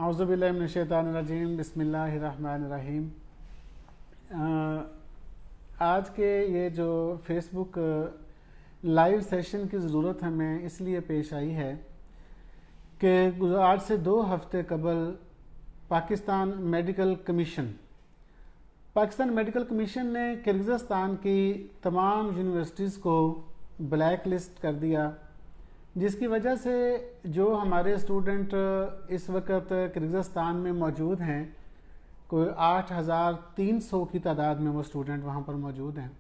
औज़ुबिल्लाहि मिनश्शैतानिर्रजीम बिस्मिल्लाहिर्रहमानिर्रहीम। आज के ये जो फेसबुक लाइव सेशन की ज़रूरत हमें इसलिए पेश आई है कि आज से 2 हफ्ते कबल पाकिस्तान मेडिकल कमीशन ने किर्गिज़स्तान की तमाम यूनिवर्सिटीज़ को ब्लैक लिस्ट कर दिया, जिसकी वजह से जो हमारे स्टूडेंट इस वक्त किर्गिज़स्तान में मौजूद हैं, कोई 8300 की तादाद में वो स्टूडेंट वहाँ पर मौजूद हैं।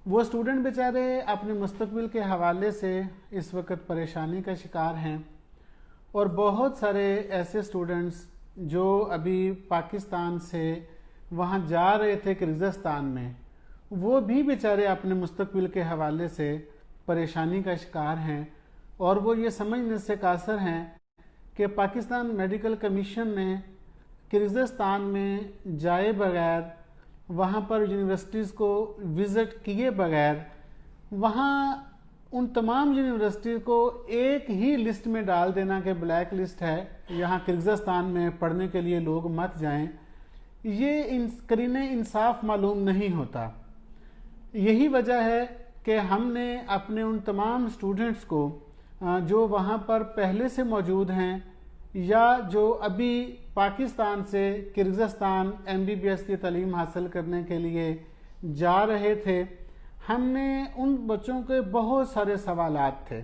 वो स्टूडेंट बेचारे अपने मुस्तकबिल के हवाले से इस वक्त परेशानी का शिकार हैं और बहुत सारे ऐसे स्टूडेंट्स जो अभी पाकिस्तान से वहाँ जा रहे थे किर्गिज़स्तान में, वो भी बेचारे अपने मुस्तकबिल के हवाले से परेशानी का शिकार हैं और वो ये समझने से कासर हैं कि पाकिस्तान मेडिकल कमीशन ने किर्गिज़स्तान में जाए बगैर, वहाँ पर यूनिवर्सिटीज़ को विज़िट किए बगैर, वहाँ उन तमाम यूनिवर्सिटी को एक ही लिस्ट में डाल देना कि ब्लैक लिस्ट है, यहाँ किर्गिज़स्तान में पढ़ने के लिए लोग मत जाएं, ये करीने इंसाफ मालूम नहीं होता। यही वजह है कि हमने अपने उन तमाम स्टूडेंट्स को जो वहाँ पर पहले से मौजूद हैं या जो अभी पाकिस्तान से किर्गिज़स्तान MBBS की तालीम हासिल करने के लिए जा रहे थे, हमने उन बच्चों के बहुत सारे सवालात थे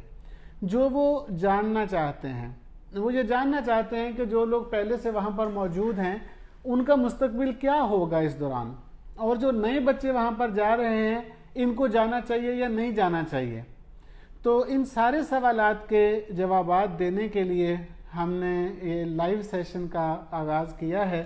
जो वो जानना चाहते हैं। वो ये जानना चाहते हैं कि जो लोग पहले से वहाँ पर मौजूद हैं उनका मुस्तकबिल क्या होगा इस दौरान, और जो नए बच्चे वहाँ पर जा रहे हैं इनको जाना चाहिए या नहीं जाना चाहिए। तो इन सारे सवालात के जवाबात देने के लिए हमने ये लाइव सेशन का आगाज़ किया है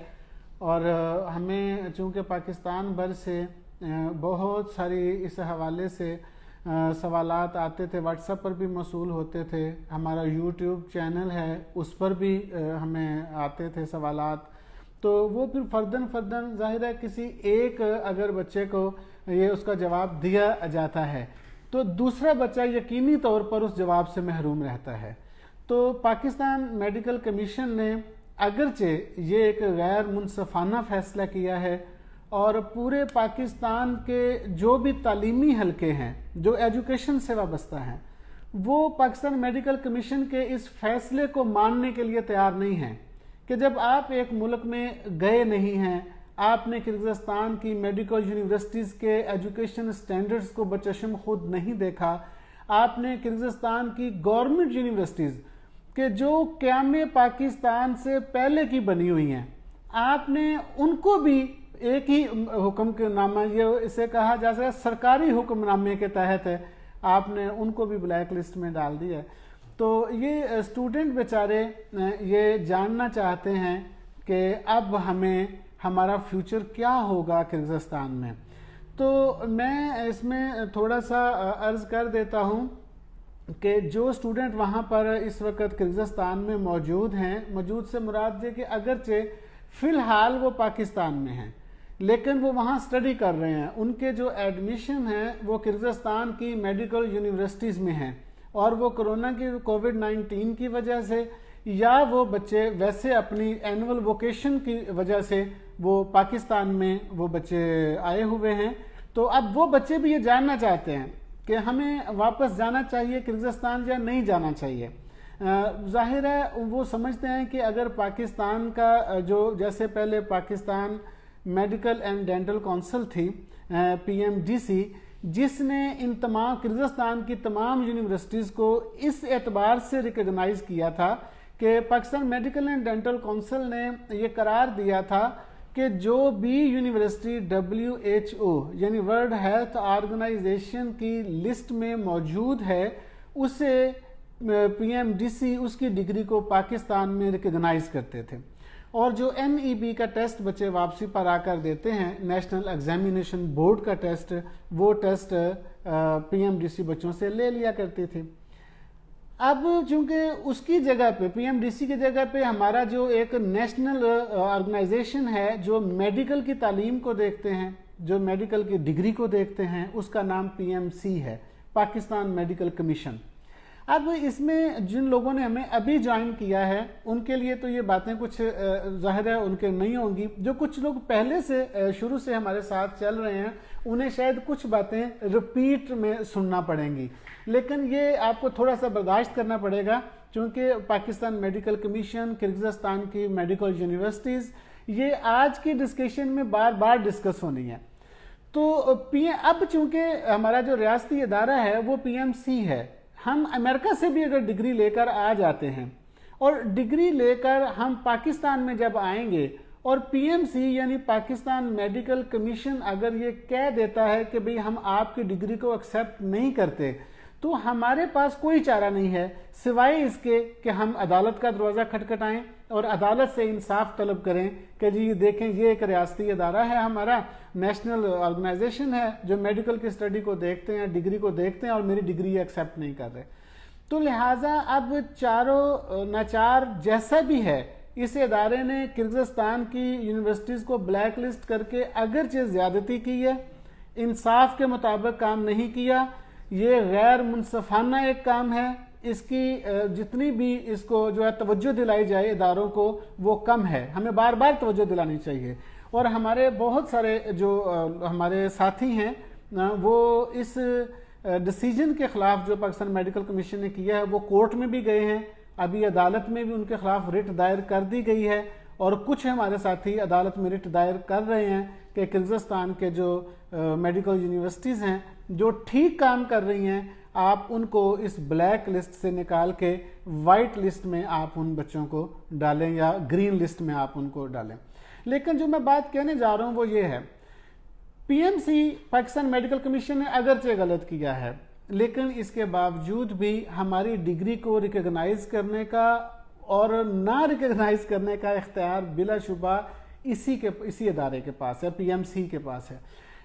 और हमें चूँकि पाकिस्तान भर से बहुत सारी इस हवाले से सवालात आते थे, व्हाट्सएप पर भी मौसूल होते थे, हमारा यूट्यूब चैनल है उस पर भी हमें आते थे सवालात, तो वो फिर फर्दन ज़ाहिर है किसी एक अगर बच्चे को ये उसका जवाब दिया जाता है तो दूसरा बच्चा यकीनी तौर पर उस जवाब से महरूम रहता है। तो पाकिस्तान मेडिकल कमीशन ने अगरचे ये एक गैर मुनसफाना फैसला किया है और पूरे पाकिस्तान के जो भी तालीमी हलके हैं जो एजुकेशन से वाबस्ता हैं, वो पाकिस्तान मेडिकल कमीशन के इस फैसले को मानने के लिए तैयार नहीं हैं कि जब आप एक मुल्क में गए नहीं हैं, आपने किर्गिज़स्तान की मेडिकल यूनिवर्सिटीज़ के एजुकेशन स्टैंडर्ड्स को बचशम खुद नहीं देखा, आपने किर्गिज़स्तान की गवर्नमेंट यूनिवर्सिटीज़ के जो क़याम पाकिस्तान से पहले की बनी हुई हैं, आपने उनको भी एक ही हुक्मनामा, ये इसे कहा जा सकता है सरकारी हुक्मनामे के तहत है, आपने उनको भी ब्लैक लिस्ट में डाल दिया है। तो ये स्टूडेंट बेचारे ये जानना चाहते हैं कि अब हमें हमारा फ्यूचर क्या होगा किर्गिज़स्तान में। तो मैं इसमें थोड़ा सा अर्ज़ कर देता हूँ कि जो स्टूडेंट वहाँ पर इस वक्त किर्गिज़स्तान में मौजूद हैं, मौजूद से मुराद है कि अगरचे फ़िलहाल वो पाकिस्तान में हैं लेकिन वो वहाँ स्टडी कर रहे हैं, उनके जो एडमिशन हैं वो किर्गिज़स्तान की मेडिकल यूनिवर्सिटीज़ में हैं और वो कोरोना की कोविड-19 की वजह से या वो बच्चे वैसे अपनी एनुअल वोकेशन की वजह से वो पाकिस्तान में वो बच्चे आए हुए हैं। तो अब वो बच्चे भी ये जानना चाहते हैं कि हमें वापस जाना चाहिए किर्गिज़स्तान या नहीं जाना चाहिए। जाहिर है वो समझते हैं कि अगर पाकिस्तान का जो जैसे पहले Pakistan medical and dental council थी PMDC, जिसने इन तमाम किर्गिज़स्तान की तमाम यूनिवर्सिटीज़ को इस एतबार से रिकगनाइज़ किया था कि Pakistan medical and dental council ने ये करार दिया था कि जो भी यूनिवर्सिटी WHO यानी वर्ल्ड हेल्थ ऑर्गेनाइजेशन की लिस्ट में मौजूद है उसे PMDC उसकी डिग्री को पाकिस्तान में रिकगनाइज करते थे और जो NEB का टेस्ट बच्चे वापसी पर आकर देते हैं, नेशनल एग्जामिनेशन बोर्ड का टेस्ट, वो टेस्ट PMDC बच्चों से ले लिया करती थी। अब चूंकि उसकी जगह पे PMDC की जगह पे हमारा जो एक नेशनल ऑर्गेनाइजेशन है जो मेडिकल की तालीम को देखते हैं, जो मेडिकल की डिग्री को देखते हैं, उसका नाम PMC है, पाकिस्तान मेडिकल कमीशन। अब इसमें जिन लोगों ने हमें अभी ज्वाइन किया है उनके लिए तो ये बातें कुछ जाहिर है उनके नहीं होंगी। जो कुछ लोग पहले से शुरू से हमारे साथ चल रहे हैं उन्हें शायद कुछ बातें रिपीट में सुनना पड़ेंगी, लेकिन ये आपको थोड़ा सा बर्दाश्त करना पड़ेगा, क्योंकि पाकिस्तान मेडिकल कमीशन, किर्गिज़स्तान की मेडिकल यूनिवर्सिटीज़, ये आज की डिस्कशन में बार बार डिस्कस होनी है। तो अब चूंकि हमारा जो रियासती इदारा है वो PMC है, हम अमेरिका से भी अगर डिग्री लेकर आ जाते हैं और डिग्री लेकर हम पाकिस्तान में जब आएंगे और PMC यानी पाकिस्तान मेडिकल कमीशन अगर ये कह देता है कि भाई हम आपकी डिग्री को एक्सेप्ट नहीं करते, तो हमारे पास कोई चारा नहीं है सिवाय इसके कि हम अदालत का दरवाज़ा खटखटाएं और अदालत से इंसाफ तलब करें कि जी देखें ये एक रियासती इदारा है, हमारा नेशनल ऑर्गेनाइजेशन है जो मेडिकल की स्टडी को देखते हैं, डिग्री को देखते हैं और मेरी डिग्री एक्सेप्ट नहीं कर रहे। तो लिहाजा अब चारों नाचार जैसा भी है, इस इदारे ने किर्गिज़स्तान की यूनिवर्सिटीज़ को ब्लैक लिस्ट करके अगरचे ज़्यादती की है, इंसाफ के मुताबिक काम नहीं किया, ये गैर मुनसफाना एक काम है, इसकी जितनी भी इसको जो है तवज्जो दिलाई जाए इदारों को वो कम है, हमें बार बार तवज्जो दिलानी चाहिए। और हमारे बहुत सारे जो हमारे साथी हैं वो इस डिसीजन के खिलाफ जो पाकिस्तान मेडिकल कमीशन ने किया है वो कोर्ट में भी गए हैं, अभी अदालत में भी उनके खिलाफ रिट दायर कर दी गई है और कुछ हमारे साथी अदालत में रिट दायर कर रहे हैं कि किर्गिज़स्तान के जो मेडिकल यूनिवर्सिटीज़ हैं जो ठीक काम कर रही हैं, आप उनको इस ब्लैक लिस्ट से निकाल के वाइट लिस्ट में आप उन बच्चों को डालें या ग्रीन लिस्ट में आप उनको डालें। लेकिन जो मैं बात कहने जा रहा हूं वो ये है, PMC पाकिस्तान मेडिकल कमीशन ने अगरचे गलत किया है, लेकिन इसके बावजूद भी हमारी डिग्री को रिकॉग्नाइज करने का और ना रिकॉग्नाइज करने का इख्तियार बिलाशुबा इसी इदारे के पास है, PMC के पास है।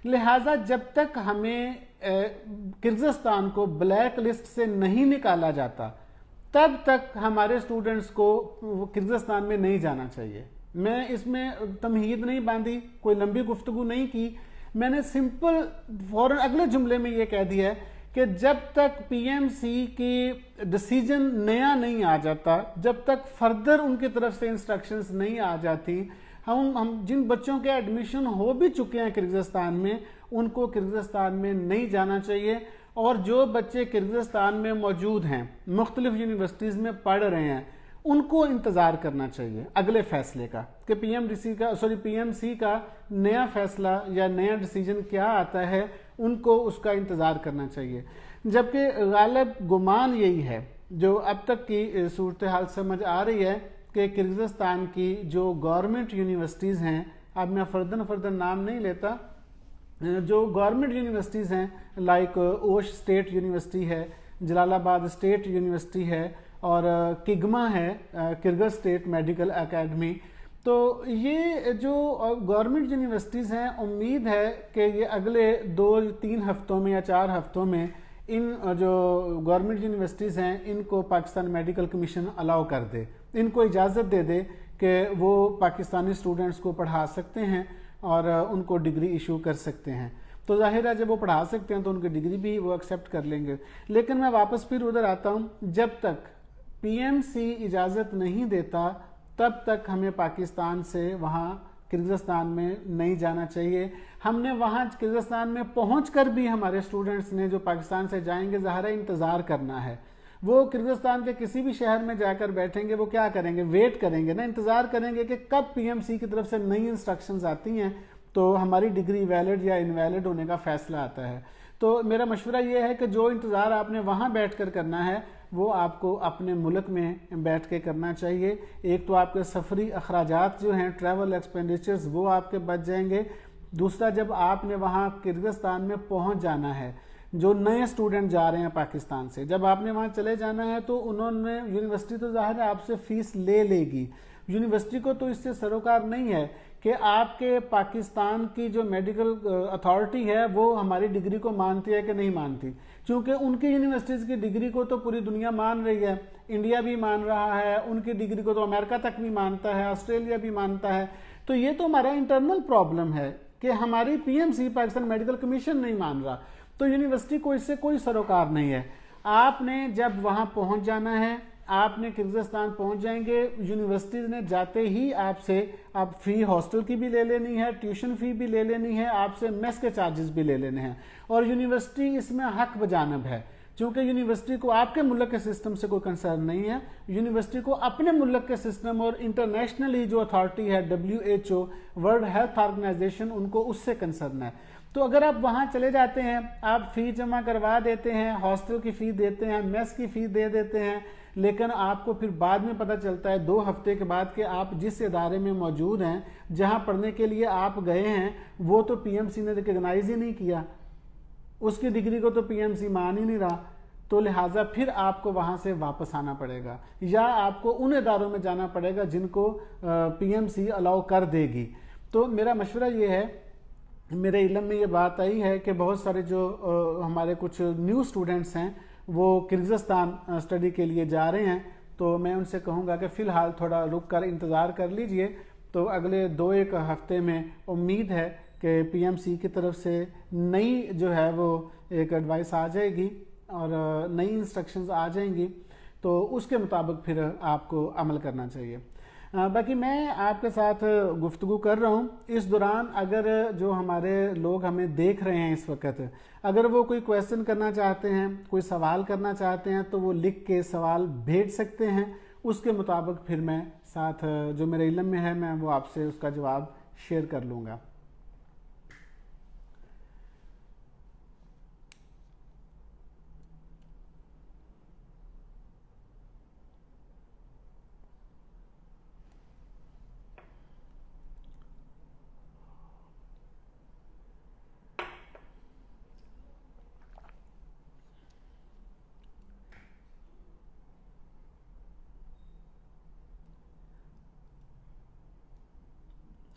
लिहाजा जब तक हमें किर्गिज़स्तान को ब्लैक लिस्ट से नहीं निकाला जाता तब तक हमारे स्टूडेंट्स को किर्गिज़स्तान में नहीं जाना चाहिए। मैं इसमें तमहीद नहीं बांधी, कोई लंबी गुफ्तगू नहीं की, मैंने सिंपल फौरन अगले जुमले में ये कह दिया है कि जब तक PMC की डिसीजन नया नहीं आ जाता, जब तक फर्दर उनकी तरफ से इंस्ट्रक्शंस नहीं आ जाती, हम जिन बच्चों के एडमिशन हो भी चुके हैं किर्गिज़स्तान में उनको किर्गिज़स्तान में नहीं जाना चाहिए। और जो बच्चे किर्गिज़स्तान में मौजूद हैं, मुख्तलिफ यूनिवर्सिटीज़ में पढ़ रहे हैं, उनको इंतज़ार करना चाहिए अगले फैसले का कि PMC का नया फैसला या नया डिसीजन क्या आता है, उनको उसका इंतज़ार करना चाहिए। जबकि गालिब गुमान यही है, जो अब तक की सूरत हाल समझ आ रही है कि किर्गिज़स्तान की जो गवर्नमेंट यूनिवर्सिटीज़ हैं, अब मैं फर्दन नाम नहीं लेता, जो गवर्नमेंट यूनिवर्सिटीज़ हैं लाइक ओश स्टेट यूनिवर्सिटी है, जलालाबाद स्टेट यूनिवर्सिटी है और किगमा है, किर्गिज़ स्टेट मेडिकल एकेडमी। तो ये जो गवर्नमेंट यूनिवर्सिटीज़ हैं, उम्मीद है कि ये अगले 2-3 हफ्तों में या 4 हफ्तों में इन जो गवर्नमेंट यूनिवर्सिटीज़ हैं इनको पाकिस्तान मेडिकल कमीशन अलाउ कर दे, इनको इजाज़त दे दे कि वो पाकिस्तानी स्टूडेंट्स को पढ़ा सकते हैं और उनको डिग्री इशू कर सकते हैं। तो जाहिर है जब वो पढ़ा सकते हैं तो उनकी डिग्री भी वो एक्सेप्ट कर लेंगे। लेकिन मैं वापस फिर उधर आता हूँ, जब तक PMC इजाज़त नहीं देता तब तक हमें पाकिस्तान से वहाँ किर्गिज़स्तान में नहीं जाना चाहिए। हमने वहाँ किर्गिज़स्तान में पहुँचकर भी हमारे स्टूडेंट्स ने जो पाकिस्तान से जाएंगे ज़ाहिर इंतज़ार करना है। वो किर्गिज़स्तान के किसी भी शहर में जाकर बैठेंगे, वो क्या करेंगे, वेट करेंगे ना, इंतज़ार करेंगे कि कब PMC की तरफ से नई इंस्ट्रक्शंस आती हैं तो हमारी डिग्री वैलिड या इनवैलिड होने का फैसला आता है। तो मेरा मशवरा ये है कि जो इंतज़ार आपने वहाँ बैठ कर करना है वो आपको अपने मुल्क में बैठ के करना चाहिए। एक तो आपके सफरी अखराजात जो हैं, ट्रैवल एक्सपेंडिचर्स, वो आपके बच जाएंगे। दूसरा, जब आपने वहाँ किर्गिज़स्तान में पहुँच जाना है, जो नए स्टूडेंट जा रहे हैं पाकिस्तान से, जब आपने वहाँ चले जाना है तो उन्होंने यूनिवर्सिटी तो ज़ाहिर है आपसे फ़ीस ले लेगी। यूनिवर्सिटी को तो इससे सरोकार नहीं है कि आपके पाकिस्तान की जो मेडिकल अथॉरिटी है वो हमारी डिग्री को मानती है कि नहीं मानती, क्योंकि उनकी यूनिवर्सिटीज़ की डिग्री को तो पूरी दुनिया मान रही है, इंडिया भी मान रहा है, उनकी डिग्री को तो अमेरिका तक भी मानता है, ऑस्ट्रेलिया भी मानता है। तो ये तो हमारा इंटरनल प्रॉब्लम है कि हमारी PMC पाकिस्तान मेडिकल कमीशन नहीं मान रहा, तो यूनिवर्सिटी को इससे कोई सरोकार नहीं है। आपने जब वहाँ पहुँच जाना है, आपने किर्गिज़स्तान पहुँच जाएंगे, यूनिवर्सिटीज़ ने जाते ही आपसे आप फ़ी हॉस्टल की भी ले लेनी है, ट्यूशन फ़ी भी ले लेनी है, आपसे मेस के चार्जेस भी ले लेने हैं। और यूनिवर्सिटी इसमें हक बजानब है, क्योंकि यूनिवर्सिटी को आपके मुल्क के सिस्टम से कोई कंसर्न नहीं है। यूनिवर्सिटी को अपने मुल्क के सिस्टम और इंटरनेशनली जो अथॉरिटी है WHO, वर्ल्ड हेल्थ ऑर्गेनाइजेशन, उनको उससे कंसर्न है। तो अगर आप वहाँ चले जाते हैं, आप फ़ी जमा करवा देते हैं, हॉस्टल की फ़ी देते हैं, मेस की फ़ी दे देते हैं, लेकिन आपको फिर बाद में पता चलता है 2 हफ्ते के बाद कि आप जिस इदारे में मौजूद हैं, जहाँ पढ़ने के लिए आप गए हैं, वो तो PMC ने रिकग्नाइज ही नहीं किया, उसकी डिग्री को तो PMC मान ही नहीं रहा। तो लिहाजा फिर आपको वहाँ से वापस आना पड़ेगा, या आपको उन इदारों में जाना पड़ेगा जिनको PMC अलाउ कर देगी। तो मेरा मशवरा ये है, मेरे इल्म में ये बात आई है कि बहुत सारे जो हमारे कुछ न्यू स्टूडेंट्स हैं वो किर्गिज़स्तान स्टडी के लिए जा रहे हैं, तो मैं उनसे कहूँगा कि फ़िलहाल थोड़ा रुक कर इंतज़ार कर लीजिए। तो अगले 2-1 हफ्ते में उम्मीद है कि PMC की तरफ से नई जो है वो एक एडवाइस आ जाएगी और नई इंस्ट्रक्शंस आ जाएंगी, तो उसके मुताबिक फिर आपको अमल करना चाहिए। बाकी मैं आपके साथ गुफ्तगू कर रहा हूँ, इस दौरान अगर जो हमारे लोग हमें देख रहे हैं इस वक्त, अगर वो कोई क्वेश्चन करना चाहते हैं, कोई सवाल करना चाहते हैं, तो वो लिख के सवाल भेज सकते हैं। उसके मुताबिक फिर मैं साथ जो मेरे इल्म में है मैं वो आपसे उसका जवाब शेयर कर लूँगा।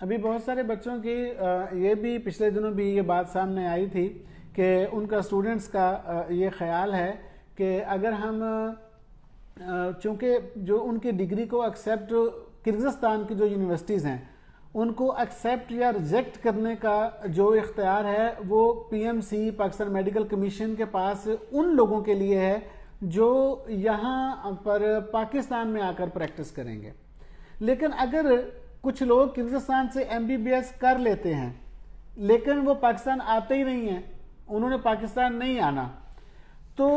अभी बहुत सारे बच्चों की ये भी पिछले दिनों भी ये बात सामने आई थी कि उनका स्टूडेंट्स का ये ख्याल है कि अगर हम चूँकि जो उनकी डिग्री को एक्सेप्ट किर्गिज़स्तान की जो यूनिवर्सिटीज़ हैं उनको एक्सेप्ट या रिजेक्ट करने का जो इख्तियार है वो PMC पाकिस्तान मेडिकल कमीशन के पास उन लोगों के लिए है जो यहाँ पर पाकिस्तान में आकर प्रैक्टिस करेंगे। लेकिन अगर कुछ लोग किर्गिज़स्तान से MBBS कर लेते हैं लेकिन वो पाकिस्तान आते ही नहीं हैं, उन्होंने पाकिस्तान नहीं आना, तो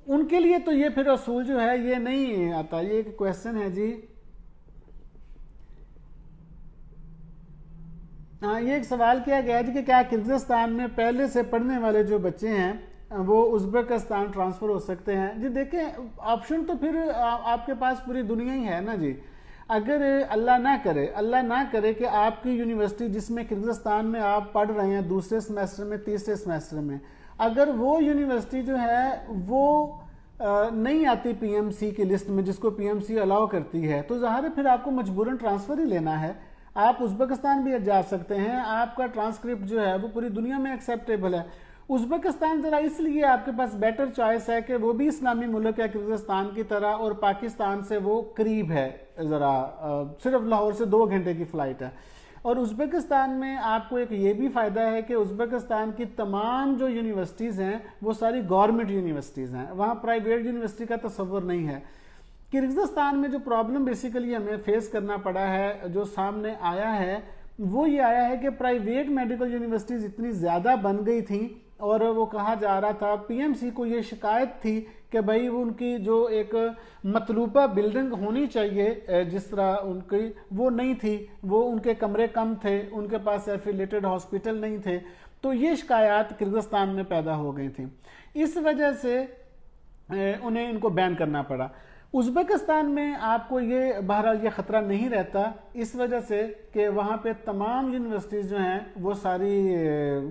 उनके लिए तो ये फिर असूल जो है ये नहीं आता। ये एक क्वेश्चन है जी, हाँ, ये एक सवाल किया गया है जी कि क्या किर्गिज़स्तान में पहले से पढ़ने वाले जो बच्चे हैं वो उज़्बेकिस्तान ट्रांसफ़र हो सकते हैं? जी देखें, ऑप्शन तो फिर आपके पास पूरी दुनिया ही है ना जी। अगर अल्लाह ना करे कि आपकी यूनिवर्सिटी जिसमें किर्गिज़स्तान में आप पढ़ रहे हैं दूसरे सेमेस्टर में, तीसरे सेमेस्टर में, अगर वो यूनिवर्सिटी जो है वो नहीं आती PMC की लिस्ट में जिसको PMC अलाउ करती है, तो ज़ाहिर है फिर आपको मजबूरन ट्रांसफ़र ही लेना है। आप उज़्बेकिस्तान भी जा सकते हैं, आपका ट्रांसक्रिप्ट जो है वो पूरी दुनिया में एक्सेप्टेबल है। उज़्बेकिस्तान ज़रा इसलिए आपके पास बेटर चॉइस है कि वो भी इस्लामी मुल्क है किर्गिज़स्तान की तरह, और पाकिस्तान से वो करीब है, ज़रा सिर्फ लाहौर से 2 घंटे की फ़्लाइट है। और उज़्बेकिस्तान में आपको एक ये भी फ़ायदा है कि उज़्बेकिस्तान की तमाम जो यूनिवर्सिटीज़ हैं वो सारी गवर्नमेंट यूनिवर्सिटीज़ हैं, वहाँ प्राइवेट यूनिवर्सिटी का तस्वर नहीं है। किर्गिज़स्तान में जो प्रॉब्लम बेसिकली हमें फेस करना पड़ा है, जो सामने आया है, वो ये आया है कि प्राइवेट मेडिकल यूनिवर्सिटीज़ इतनी ज़्यादा बन गई थी और वो कहा जा रहा था, PMC को ये शिकायत थी कि भाई उनकी जो एक मतलूबा बिल्डिंग होनी चाहिए जिस तरह उनकी, वो नहीं थी, वो उनके कमरे कम थे, उनके पास एफिलेटेड हॉस्पिटल नहीं थे। तो ये शिकायत किर्गिज़स्तान में पैदा हो गई थी, इस वजह से उन्हें इनको बैन करना पड़ा। उज़्बेकिस्तान में आपको ये बहरहाल ये ख़तरा नहीं रहता, इस वजह से कि वहाँ पे तमाम यूनिवर्सिटीज़ जो हैं वो सारी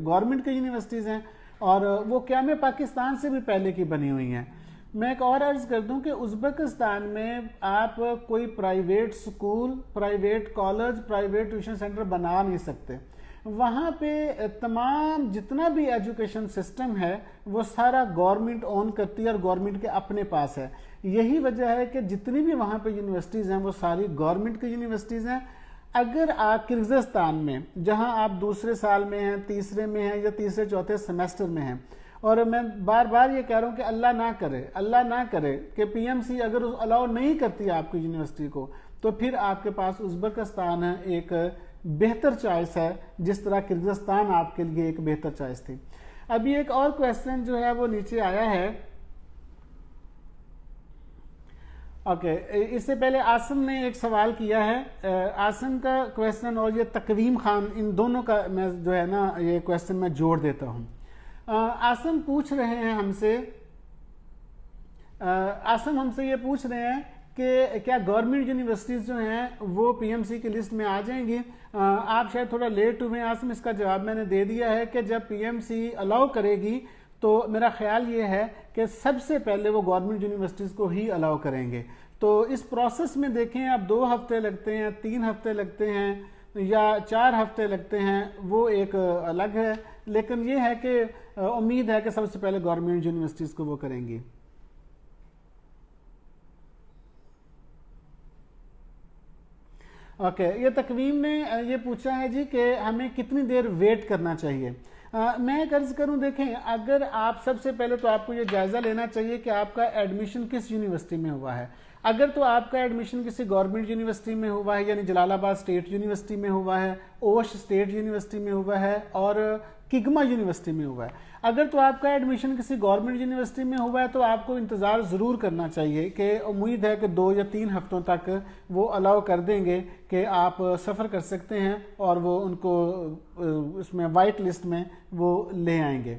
गवर्नमेंट की यूनिवर्सिटीज़ हैं और वो क्या में पाकिस्तान से भी पहले की बनी हुई हैं। मैं एक और अर्ज़ कर दूं कि उज़्बेकिस्तान में आप कोई private school, private college, private tuition centre बना नहीं सकते। वहाँ पे तमाम जितना भी एजुकेशन सिस्टम है वो सारा गवर्नमेंट ओन करती है और गवर्नमेंट के अपने पास है। यही वजह है कि जितनी भी वहाँ पे यूनिवर्सिटीज़ हैं वो सारी गवर्नमेंट की यूनिवर्सिटीज़ हैं। अगर आप किर्गिज़स्तान में, जहाँ आप दूसरे साल में हैं, तीसरे में हैं या तीसरे चौथे सेमेस्टर में हैं, और मैं बार बार ये कह रहा हूँ कि अल्लाह ना करे कि पीएमसी अगर अलाउ नहीं करती आपकी यूनिवर्सिटी को, तो फिर आपके पास उज़्बेकिस्तान एक बेहतर चॉइस है, जिस तरह किर्गिज़स्तान आपके लिए एक बेहतर चॉइस थी। अभी एक और क्वेश्चन जो है वो नीचे आया है। ओके, इससे पहले आसिम ने एक सवाल किया है। आसिम का क्वेश्चन और ये तकवीम खान, इन दोनों का मैं जो है ना ये क्वेश्चन मैं जोड़ देता हूँ। आसिम पूछ रहे हैं हमसे, ये पूछ रहे हैं कि क्या गवर्नमेंट यूनिवर्सिटीज़ जो हैं वो पीएमसी की लिस्ट में आ जाएंगी। आप शायद थोड़ा लेट हुए हैं आसिम, इसका जवाब मैंने दे दिया है कि जब पीएमसी अलाउ करेगी तो मेरा ख्याल ये है कि सबसे पहले वो गवर्नमेंट यूनिवर्सिटीज़ को ही अलाउ करेंगे। तो इस प्रोसेस में देखें, अब 2 हफ्ते लगते हैं, 3 हफ्ते लगते हैं या 4 हफ्ते लगते हैं, वो एक अलग है, लेकिन ये है कि उम्मीद है कि सबसे पहले गवर्नमेंट यूनिवर्सिटीज़ को वो करेंगी। ओके, ये तकवीम ने ये पूछा है जी कि हमें कितनी देर वेट करना चाहिए। मैं कर्ज करूं, देखें, अगर आप सबसे पहले तो आपको ये जायज़ा लेना चाहिए कि आपका एडमिशन किस यूनिवर्सिटी में हुआ है। अगर तो आपका एडमिशन किसी गवर्नमेंट यूनिवर्सिटी में हुआ है, यानी जलालाबाद स्टेट यूनिवर्सिटी में हुआ है, ओश स्टेट यूनिवर्सिटी में हुआ है और किगमा यूनिवर्सिटी में हुआ है, अगर तो आपका एडमिशन किसी गवर्नमेंट यूनिवर्सिटी में हुआ है तो आपको इंतज़ार ज़रूर करना चाहिए कि उम्मीद है कि 2 या 3 हफ्तों तक वो अलाउ कर देंगे कि आप सफ़र कर सकते हैं और वो उनको उसमें वाइट लिस्ट में वो ले आएंगे।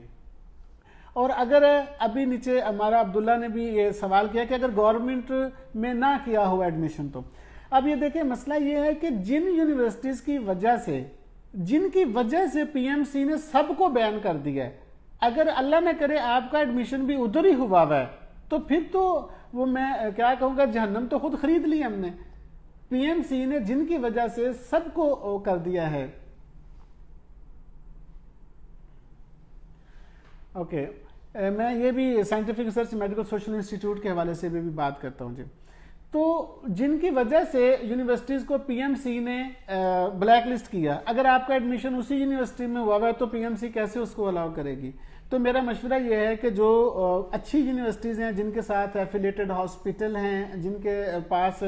और अगर अभी नीचे हमारा अब्दुल्ला ने भी ये सवाल किया कि अगर गवर्नमेंट में ना किया हो एडमिशन, तो अब ये देखें, मसला ये है कि जिन यूनिवर्सिटीज़ की वजह से, जिनकी वजह से पीएमसी ने सबको बैन कर दिया है, अगर अल्लाह न करे आपका एडमिशन भी उधर ही हुआ है, तो फिर तो वो मैं क्या कहूँगा, जहन्नम तो खुद खरीद ली हमने। पीएमसी ने जिनकी वजह से सबको कर दिया है। ओके, मैं ये भी scientific research medical social institute के हवाले से भी बात करता हूँ जी। तो जिनकी वजह से यूनिवर्सिटीज़ को पीएमसी ने ब्लैक लिस्ट किया, अगर आपका एडमिशन उसी यूनिवर्सिटी में हुआ है तो पीएमसी कैसे उसको अलाउ करेगी। तो मेरा मशवरा ये है कि जो अच्छी यूनिवर्सिटीज़ हैं, जिनके साथ एफिलेटेड हॉस्पिटल हैं, जिनके पास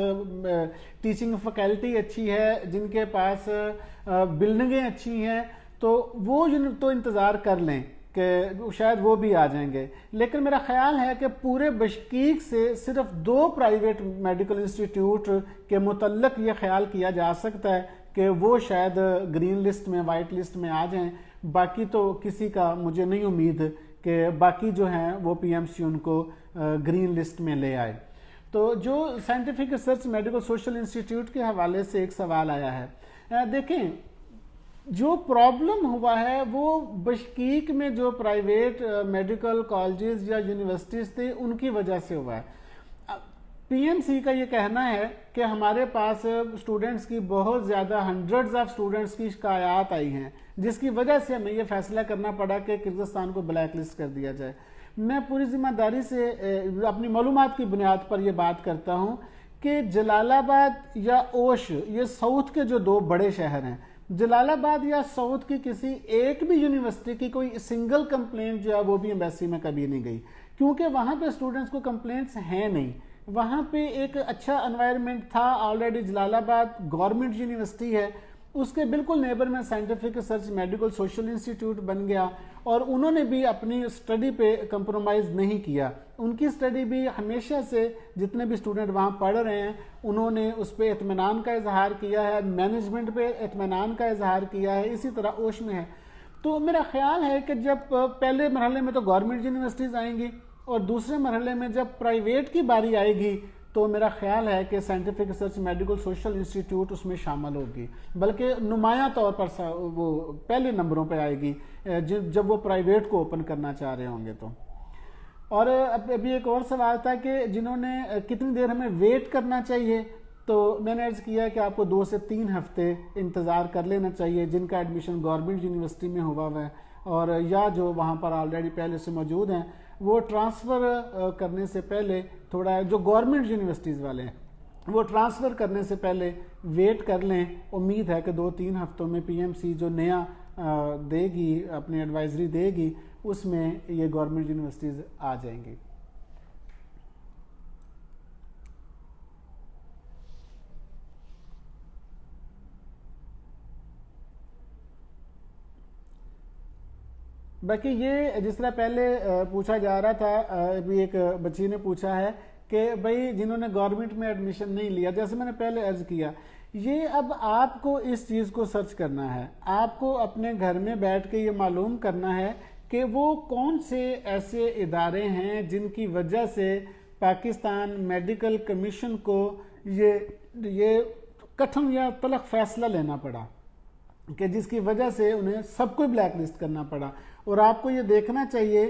टीचिंग फैकल्टी अच्छी है, जिनके पास बिल्डिंगें अच्छी हैं, तो वो तो इंतज़ार कर लें कि शायद वो भी आ जाएंगे। लेकिन मेरा ख्याल है कि पूरे बशकीक से सिर्फ 2 प्राइवेट मेडिकल इंस्टीट्यूट के मुतल्लक ये ख्याल किया जा सकता है कि वो शायद ग्रीन लिस्ट में, वाइट लिस्ट में आ जाएं। बाकी तो किसी का मुझे नहीं उम्मीद कि बाकी जो हैं वो पीएमसी उनको ग्रीन लिस्ट में ले आए। तो जो scientific research medical social institute के हवाले से एक सवाल आया है, देखें, जो प्रॉब्लम हुआ है वो बशकीक में जो प्राइवेट मेडिकल कॉलेजेस या यूनिवर्सिटीज़ थे उनकी वजह से हुआ है। पीएमसी का ये कहना है कि हमारे पास स्टूडेंट्स की बहुत ज़्यादा, हंड्रेड्स ऑफ स्टूडेंट्स की शिकायत आई हैं, जिसकी वजह से हमें ये फैसला करना पड़ा कि किर्गिस्तान को ब्लैक लिस्ट कर दिया जाए। मैं पूरी जिम्मेदारी से अपनी मालूमात की बुनियाद पर यह बात करता हूँ कि जलालाबाद या ओश, ये साउथ के जो 2 बड़े शहर हैं, जलालाबाद या साउथ की किसी एक भी यूनिवर्सिटी की कोई सिंगल कंप्लेंट जो है वो भी एम्बेसी में कभी नहीं गई, क्योंकि वहाँ पे स्टूडेंट्स को कंप्लेंट्स हैं नहीं। वहाँ पे एक अच्छा एनवायरनमेंट था ऑलरेडी। जलालाबाद गवर्नमेंट यूनिवर्सिटी है, उसके बिल्कुल नेबर में scientific research medical social institute बन गया और उन्होंने भी अपनी स्टडी पे कंप्रोमाइज़ नहीं किया। उनकी स्टडी भी हमेशा से, जितने भी स्टूडेंट वहाँ पढ़ रहे हैं, उन्होंने उस पर इत्मीनान का इजहार किया है, मैनेजमेंट पे इत्मीनान का इजहार किया है। इसी तरह ओश में है। तो मेरा ख्याल है कि जब पहले मरहले में तो गवर्नमेंट यूनिवर्सिटीज़ आएंगी और दूसरे मरहले में जब प्राइवेट की बारी आएगी तो मेरा ख्याल है कि scientific research medical social institute उसमें शामिल होगी, बल्कि नुमाया तौर पर वो पहले नंबरों पे आएगी जब वो प्राइवेट को ओपन करना चाह रहे होंगे तो। और अभी एक और सवाल था कि जिन्होंने कितनी देर हमें वेट करना चाहिए, तो मैंने अर्ज़ किया कि आपको 2 से 3 हफ्ते इंतज़ार कर लेना चाहिए, जिनका एडमिशन गवर्नमेंट यूनिवर्सिटी में हुआ है और या जो वहाँ पर ऑलरेडी पहले से मौजूद हैं, वो ट्रांसफ़र करने से पहले थोड़ा, जो गवर्नमेंट यूनिवर्सिटीज़ वाले हैं वो ट्रांसफ़र करने से पहले वेट कर लें। उम्मीद है कि 2-3 हफ्तों में पीएमसी जो नया देगी, अपनी एडवाइजरी देगी, उसमें ये गवर्नमेंट यूनिवर्सिटीज़ आ जाएंगी। बाकी ये जिस तरह पहले पूछा जा रहा था, अभी एक बच्ची ने पूछा है कि भाई जिन्होंने गवर्नमेंट में एडमिशन नहीं लिया, जैसे मैंने पहले अर्ज किया, ये अब आपको इस चीज़ को सर्च करना है, आपको अपने घर में बैठ के ये मालूम करना है कि वो कौन से ऐसे इदारे हैं जिनकी वजह से पाकिस्तान मेडिकल कमीशन को ये कठिन या तलख फैसला लेना पड़ा कि जिसकी वजह से उन्हें सबको ब्लैक लिस्ट करना पड़ा। और आपको ये देखना चाहिए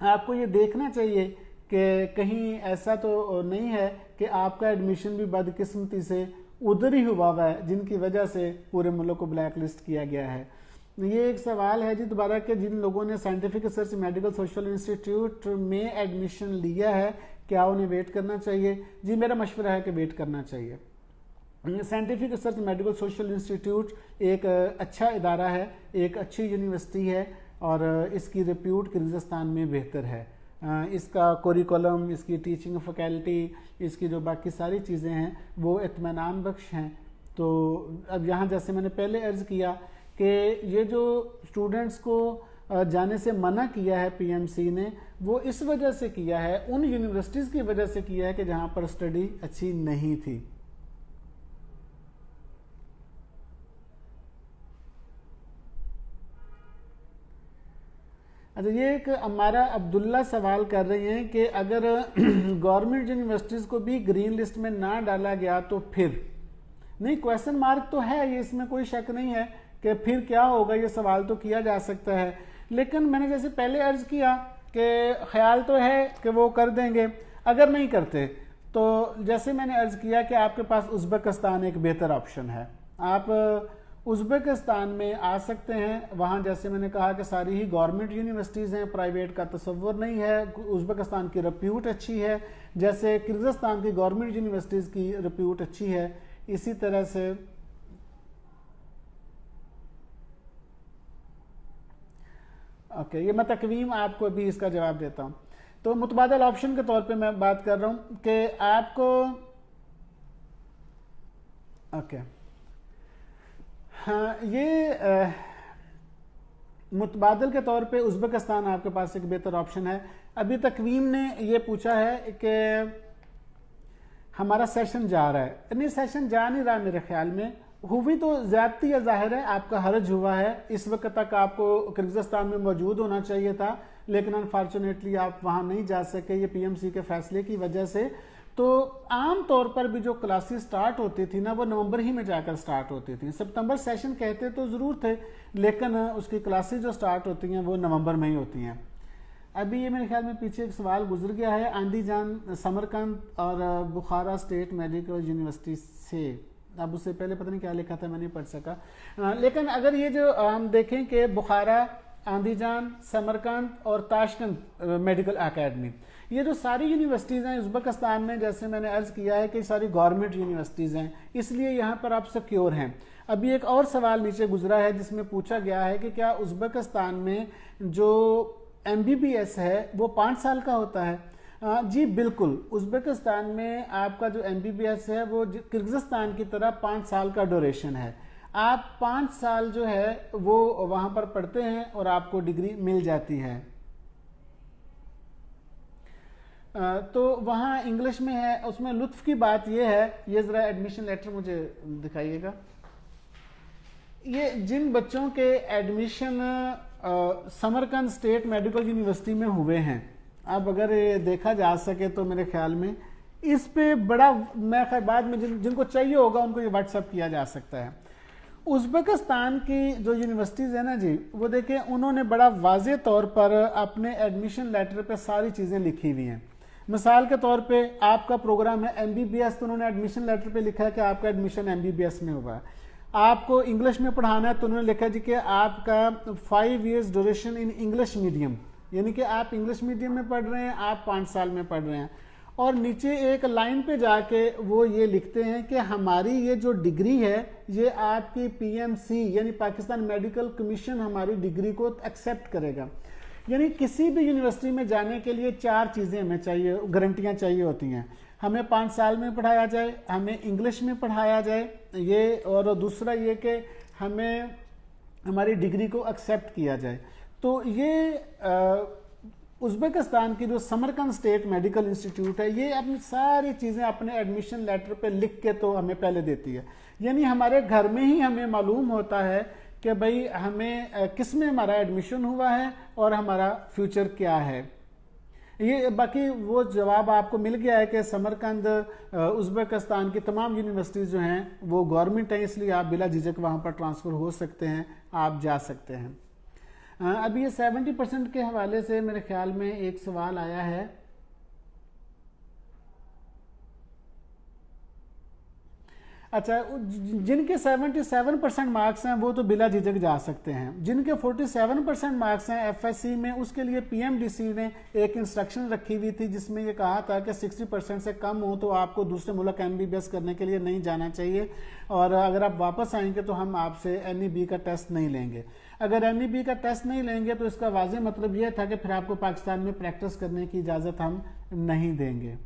आपको ये देखना चाहिए कि कहीं ऐसा तो नहीं है कि आपका एडमिशन भी बदकिस्मती से उधर ही हुआ है जिनकी वजह से पूरे मुल्क को ब्लैक लिस्ट किया गया है। ये एक सवाल है जी दोबारा कि जिन लोगों ने scientific research medical social institute में एडमिशन लिया है, क्या उन्हें वेट करना चाहिए? जी मेरा मशवरा है कि वेट करना चाहिए। Scientific research medical social institute एक अच्छा इदारा है, एक अच्छी यूनिवर्सिटी है और इसकी रिप्यूट किर्गिज़स्तान में बेहतर है। इसका करिकुलम, इसकी टीचिंग फैकल्टी, इसकी जो बाकी सारी चीज़ें हैं वो इत्मीनान बख्श हैं। तो अब यहाँ जैसे मैंने पहले अर्ज़ किया कि ये जो स्टूडेंट्स को जाने से मना किया है पीएमसी ने, वो इस वजह से किया है, उन यूनिवर्सिटीज़ की वजह से किया है कि जहाँ पर स्टडी अच्छी नहीं थी। अच्छा, ये एक हमारा अब्दुल्ला सवाल कर रही हैं कि अगर गवर्नमेंट यूनिवर्सिटीज़ को भी ग्रीन लिस्ट में ना डाला गया तो फिर नहीं, क्वेश्चन मार्क तो है, ये इसमें कोई शक नहीं है कि फिर क्या होगा, ये सवाल तो किया जा सकता है। लेकिन मैंने जैसे पहले अर्ज किया कि ख्याल तो है कि वो कर देंगे। अगर नहीं करते तो जैसे मैंने अर्ज किया कि आपके पास उज़्बेकिस्तान एक बेहतर ऑप्शन है, आप उज़्बेकिस्तान में आ सकते हैं। वहाँ जैसे मैंने कहा कि सारी ही गवर्नमेंट यूनिवर्सिटीज़ हैं, प्राइवेट का तसव्वुर नहीं है। उज़्बेकिस्तान की रिप्यूट अच्छी है, जैसे किर्गिज़स्तान की गवर्नमेंट यूनिवर्सिटीज़ की रिप्यूट अच्छी है। इसी तरह से ओके, ये मैं तकवीम आपको अभी इसका जवाब देता हूँ। तो मुतबादल ऑप्शन के तौर पे मैं बात कर रहा हूँ कि आपको ओके हाँ, ये मुतबादल के तौर पे उज़्बेकिस्तान आपके पास एक बेहतर ऑप्शन है। अभी तकवीम ने ये पूछा है कि हमारा सेशन जा रहा है, नहीं सेशन जा नहीं रहा, मेरे ख्याल में हुई तो ज़्यादती या ज़ाहिर है आपका हर्ज हुआ है। इस वक्त तक आपको किर्गिज़स्तान में मौजूद होना चाहिए था, लेकिन अनफॉर्चुनेटली आप वहाँ नहीं जा सके ये पीएमसी के फैसले की वजह से। तो आम तौर पर भी जो क्लासेस स्टार्ट होती थी ना, वो नवंबर ही में जाकर स्टार्ट होती थी। सितंबर सेशन कहते तो ज़रूर थे, लेकिन उसकी क्लासेस जो स्टार्ट होती हैं वो नवंबर में ही होती हैं। अभी ये मेरे ख्याल में पीछे एक सवाल गुजर गया है, आंदीजान समरकंद और बुखारा स्टेट मेडिकल यूनिवर्सिटी से। अब उससे पहले पता नहीं क्या लिखा था, मैं नहीं पढ़ सका। लेकिन अगर ये जो हम देखें कि बुखारा, आंदीजान, समरकंद और ताशकंद मेडिकल एकेडमी, ये जो सारी यूनिवर्सिटीज़ हैं उज़्बेकिस्तान में, जैसे मैंने अर्ज़ किया है कि सारी गवर्नमेंट यूनिवर्सिटीज़ हैं, इसलिए यहाँ पर आप सिक्योर हैं। अभी एक और सवाल नीचे गुजरा है जिसमें पूछा गया है कि क्या उज़्बेकिस्तान में जो MBBS है वो 5 साल का होता है? जी बिल्कुल, उज़्बेकिस्तान में आपका जो MBBS है वो किर्गिज़स्तान की तरह 5 साल का ड्यूरेशन है। आप 5 साल जो है वो वहाँ पर पढ़ते हैं और आपको डिग्री मिल जाती है। तो वहाँ इंग्लिश में है। उसमें लुत्फ़ की बात यह है, ये ज़रा एडमिशन लेटर मुझे दिखाइएगा। ये जिन बच्चों के admission Samarkand state medical university में हुए हैं, अब अगर ये देखा जा सके तो मेरे ख्याल में इस पे बड़ा, मैं खैर बाद में जिनको चाहिए होगा उनको ये व्हाट्सअप किया जा सकता है। उज़्बेकिस्तान की जो यूनिवर्सिटीज़ है ना जी, वो देखें उन्होंने बड़ा वाज़े तौर पर अपने एडमिशन लेटर पे सारी चीज़ें लिखी हुई हैं। मिसाल के तौर पे आपका प्रोग्राम है MBBS, तो उन्होंने एडमिशन लेटर पे लिखा है कि आपका एडमिशन MBBS में हुआ है। आपको इंग्लिश में पढ़ाना है तो उन्होंने लिखा है जी कि आपका 5 years duration in English medium, यानी कि आप इंग्लिश मीडियम में पढ़ रहे हैं, आप 5 साल में पढ़ रहे हैं। और नीचे एक लाइन पे जाके वो ये लिखते हैं कि हमारी ये जो डिग्री है ये आपकी पीएमसी यानी पाकिस्तान मेडिकल कमीशन हमारी डिग्री को एक्सेप्ट करेगा। यानी किसी भी यूनिवर्सिटी में जाने के लिए 4 चीज़ें हमें चाहिए, गारंटियाँ चाहिए होती हैं। हमें 5 साल में पढ़ाया जाए, हमें इंग्लिश में पढ़ाया जाए ये, और दूसरा ये कि हमें हमारी डिग्री को एक्सेप्ट किया जाए। तो ये उज़्बेकिस्तान की जो समरकंद स्टेट मेडिकल इंस्टीट्यूट है ये अपनी सारी चीज़ें अपने एडमिशन लेटर पे लिख के तो हमें पहले देती है। यानी हमारे घर में ही हमें मालूम होता है कि भाई हमें किस में हमारा एडमिशन हुआ है और हमारा फ्यूचर क्या है। ये बाकी वो जवाब आपको मिल गया है कि समरकंद उज़्बेकिस्तान की तमाम यूनिवर्सिटीज़ जो हैं वो गवर्नमेंट हैं, इसलिए आप बिला झिझक वहाँ पर ट्रांसफ़र हो सकते हैं, आप जा सकते हैं। अभी ये 70% के हवाले से मेरे ख्याल में एक सवाल आया है। अच्छा, जिनके 77% मार्क्स हैं वो तो बिला झिझक जा सकते हैं। जिनके 47% मार्क्स हैं एफएससी में, उसके लिए पीएमडीसी ने एक इंस्ट्रक्शन रखी हुई थी जिसमें ये कहा था कि 60% से कम हो तो आपको दूसरे मुल्क एमबीबीएस करने के लिए नहीं जाना चाहिए, और अगर आप वापस आएंगे तो हम आपसे एनईबी का टेस्ट नहीं लेंगे। अगर एनईबी का टेस्ट नहीं लेंगे तो इसका वाज़ेह मतलब यह था कि फिर आपको पाकिस्तान में प्रैक्टिस करने की इजाज़त हम नहीं देंगे।